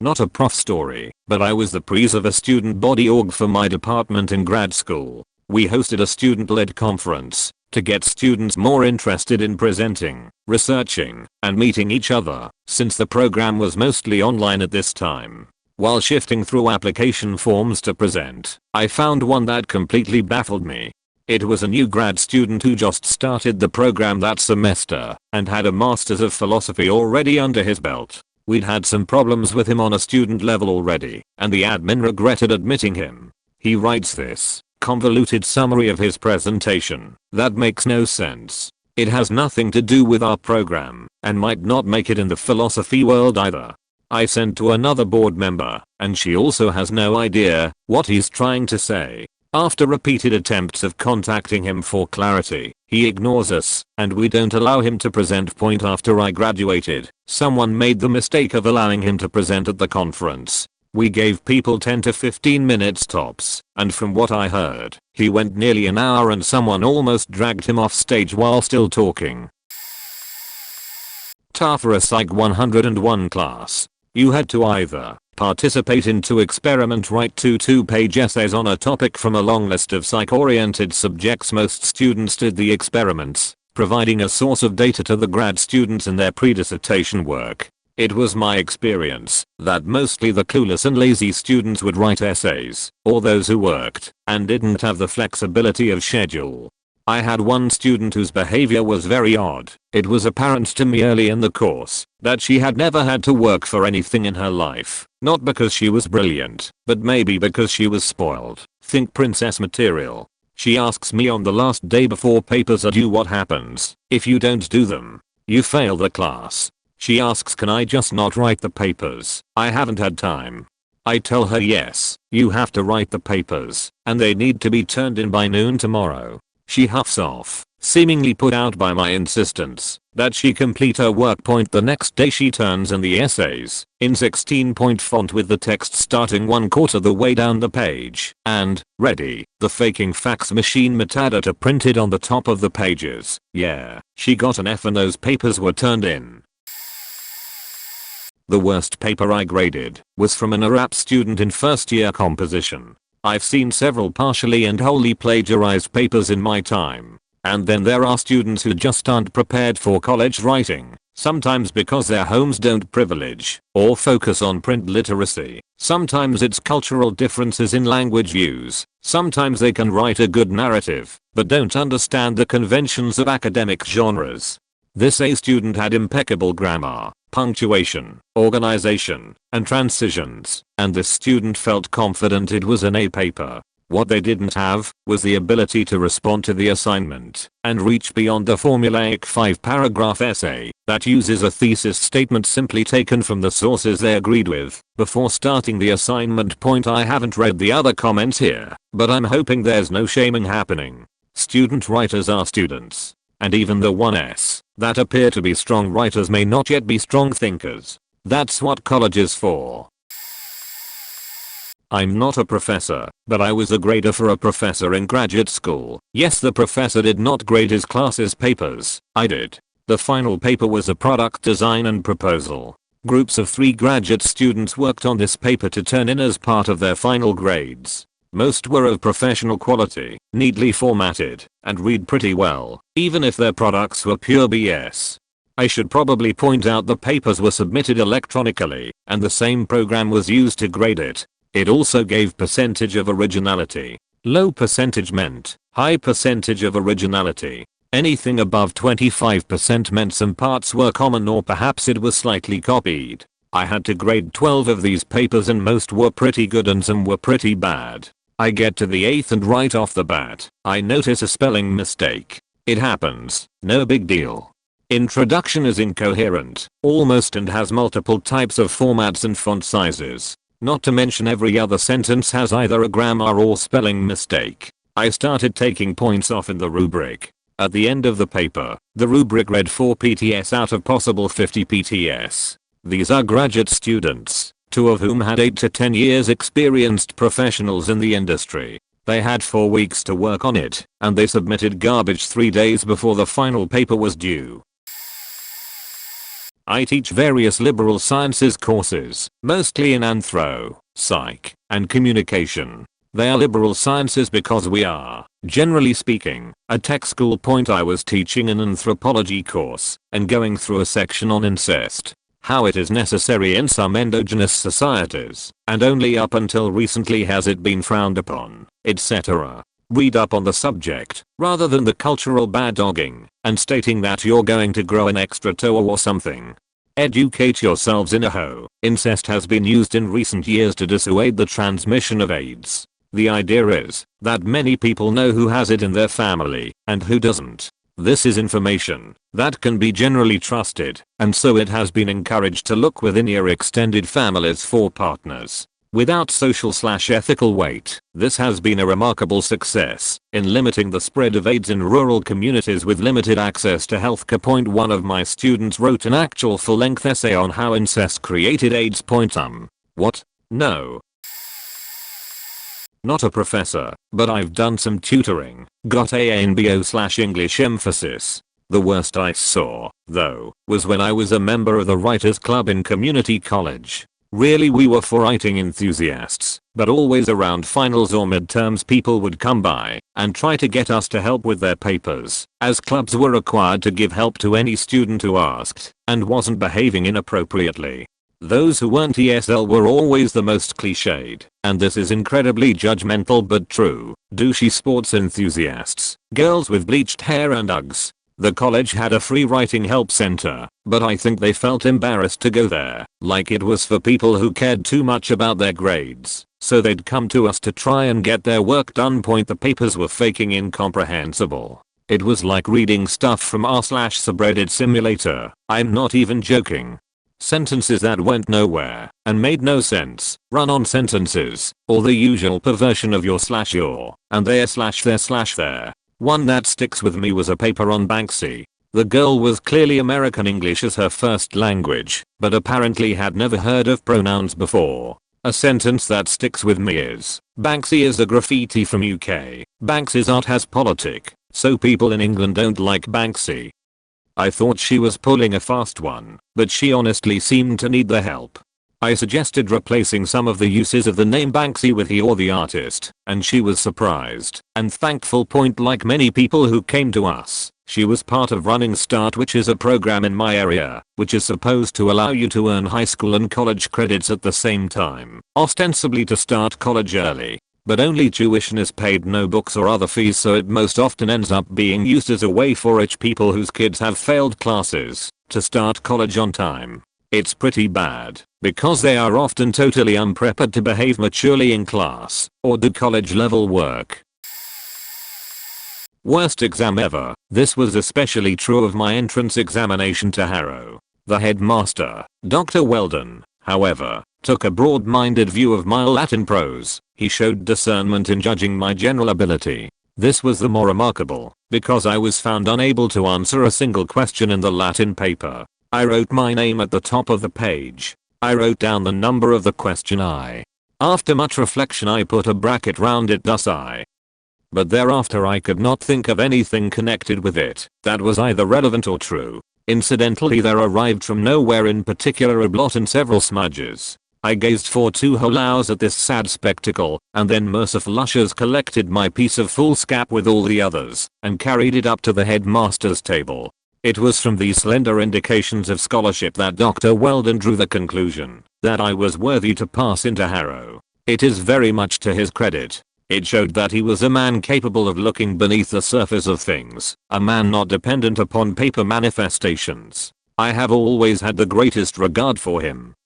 Not a prof story, but I was the pres of a student body org for my department in grad school. We hosted a student-led conference to get students more interested in presenting, researching, and meeting each other, since the program was mostly online at this time. While shifting through application forms to present, I found one that completely baffled me. It was a new grad student who just started the program that semester and had a master's of philosophy already under his belt. We'd had some problems with him on a student level already, and the admin regretted admitting him. He writes this convoluted summary of his presentation that makes no sense. It has nothing to do with our program and might not make it in the philosophy world either. I sent to another board member, and she also has no idea what he's trying to say. After repeated attempts of contacting him for clarity, He ignores us, and we don't allow him to present. After I graduated, someone made the mistake of allowing him to present at the conference. We gave people 10 to 15 minutes tops, and from what I heard, he went nearly an hour and someone almost dragged him off stage while still talking. For a Psych 101 class, you had to either participate in to experiment, write 2 2-page essays on a topic from a long list of psych-oriented subjects. Most students did the experiments, providing a source of data to the grad students in their pre-dissertation work. It was my experience that mostly the clueless and lazy students would write essays, or those who worked and didn't have the flexibility of schedule. I had one student whose behavior was very odd. It was apparent to me early in the course that she had never had to work for anything in her life, not because she was brilliant, but maybe because she was spoiled. Think princess material. She asks me on the last day before papers are due what happens if you don't do them. You fail the class. She asks, can I just not write the papers? I haven't had time. I tell her yes, you have to write the papers, and they need to be turned in by noon tomorrow. She huffs off, seemingly put out by my insistence that she complete her work. The next day she turns in the essays in 16-point font with the text starting 1/4 the way down the page, and, ready, the faking fax machine metadata printed on the top of the pages. Yeah, she got an F and those papers were turned in. The worst paper I graded was from an ARAP student in first year composition. I've seen several partially and wholly plagiarized papers in my time. And then there are students who just aren't prepared for college writing, sometimes because their homes don't privilege or focus on print literacy. Sometimes it's cultural differences in language use. Sometimes they can write a good narrative, but don't understand the conventions of academic genres. This A student had impeccable grammar, punctuation, organization, and transitions, and this student felt confident it was an A paper. What they didn't have was the ability to respond to the assignment and reach beyond the formulaic 5-paragraph essay that uses a thesis statement simply taken from the sources they agreed with before starting the assignment. I haven't read the other comments here, but I'm hoping there's no shaming happening. Student writers are students, and even the 1s that appear to be strong writers may not yet be strong thinkers. That's what college is for. I'm not a professor, but I was a grader for a professor in graduate school. Yes, the professor did not grade his class's papers. I did. The final paper was a product design and proposal. Groups of 3 graduate students worked on this paper to turn in as part of their final grades. Most were of professional quality, neatly formatted, and read pretty well, even if their products were pure BS. I should probably point out the papers were submitted electronically, and the same program was used to grade it. It also gave percentage of originality. Low percentage meant high percentage of originality. Anything above 25% meant some parts were common or perhaps it was slightly copied. I had to grade 12 of these papers and most were pretty good and some were pretty bad. I get to the 8th and right off the bat, I notice a spelling mistake. It happens, no big deal. Introduction is incoherent, almost, and has multiple types of formats and font sizes. Not to mention every other sentence has either a grammar or spelling mistake. I started taking points off in the rubric. At the end of the paper, the rubric read 4 PTS out of possible 50 PTS. These are graduate students, 2 of whom had 8 to 10 years experienced professionals in the industry. They had 4 weeks to work on it, and they submitted garbage 3 days before the final paper was due. I teach various liberal sciences courses, mostly in anthro, psych, and communication. They are liberal sciences because we are, generally speaking, a tech school. I was teaching an anthropology course and going through a section on incest, how it is necessary in some endogenous societies, and only up until recently has it been frowned upon, etc. Read up on the subject, rather than the cultural bad-dogging, and stating that you're going to grow an extra toe or something. Educate yourselves in a hoe. Incest has been used in recent years to dissuade the transmission of AIDS. The idea is that many people know who has it in their family and who doesn't. This is information that can be generally trusted, and so it has been encouraged to look within your extended families for partners. Without social/ethical weight, this has been a remarkable success in limiting the spread of AIDS in rural communities with limited access to healthcare. One of my students wrote an actual full-length essay on how incest created AIDS. What? No. Not a professor, but I've done some tutoring, got AA in BO/English emphasis. The worst I saw, though, was when I was a member of the writers club in community college. Really, we were for writing enthusiasts, but always around finals or midterms people would come by and try to get us to help with their papers, as clubs were required to give help to any student who asked and wasn't behaving inappropriately. Those who weren't ESL were always the most cliched, and this is incredibly judgmental but true, douchey sports enthusiasts, girls with bleached hair and Uggs. The college had a free writing help center, but I think they felt embarrassed to go there, like it was for people who cared too much about their grades, so they'd come to us to try and get their work done. The papers were faking incomprehensible. It was like reading stuff from r/subreddit simulator, I'm not even joking. Sentences that went nowhere and made no sense, run-on sentences, or the usual perversion of your/your, and their/their/there. One that sticks with me was a paper on Banksy. The girl was clearly American English as her first language, but apparently had never heard of pronouns before. A sentence that sticks with me is, Banksy is a graffiti from UK. Banksy's art has politic, so people in England don't like Banksy. I thought she was pulling a fast one, but she honestly seemed to need the help. I suggested replacing some of the uses of the name Banksy with he or the artist, and she was surprised and thankful. Like many people who came to us, she was part of Running Start, which is a program in my area, which is supposed to allow you to earn high school and college credits at the same time, ostensibly to start college early. But only tuition is paid, no books or other fees, so it most often ends up being used as a way for rich people whose kids have failed classes to start college on time. It's pretty bad, because they are often totally unprepared to behave maturely in class or do college level work. Worst exam ever. This was especially true of my entrance examination to Harrow. The headmaster, Dr. Weldon, however, took a broad-minded view of my Latin prose. He showed discernment in judging my general ability. This was the more remarkable, because I was found unable to answer a single question in the Latin paper. I wrote my name at the top of the page. I wrote down the number of the question I. After much reflection I put a bracket round it, thus I. But thereafter I could not think of anything connected with it that was either relevant or true. Incidentally, there arrived from nowhere in particular a blot and several smudges. I gazed for 2 whole hours at this sad spectacle, and then merciful ushers collected my piece of foolscap with all the others and carried it up to the headmaster's table. It was from these slender indications of scholarship that Dr. Weldon drew the conclusion that I was worthy to pass into Harrow. It is very much to his credit. It showed that he was a man capable of looking beneath the surface of things, a man not dependent upon paper manifestations. I have always had the greatest regard for him.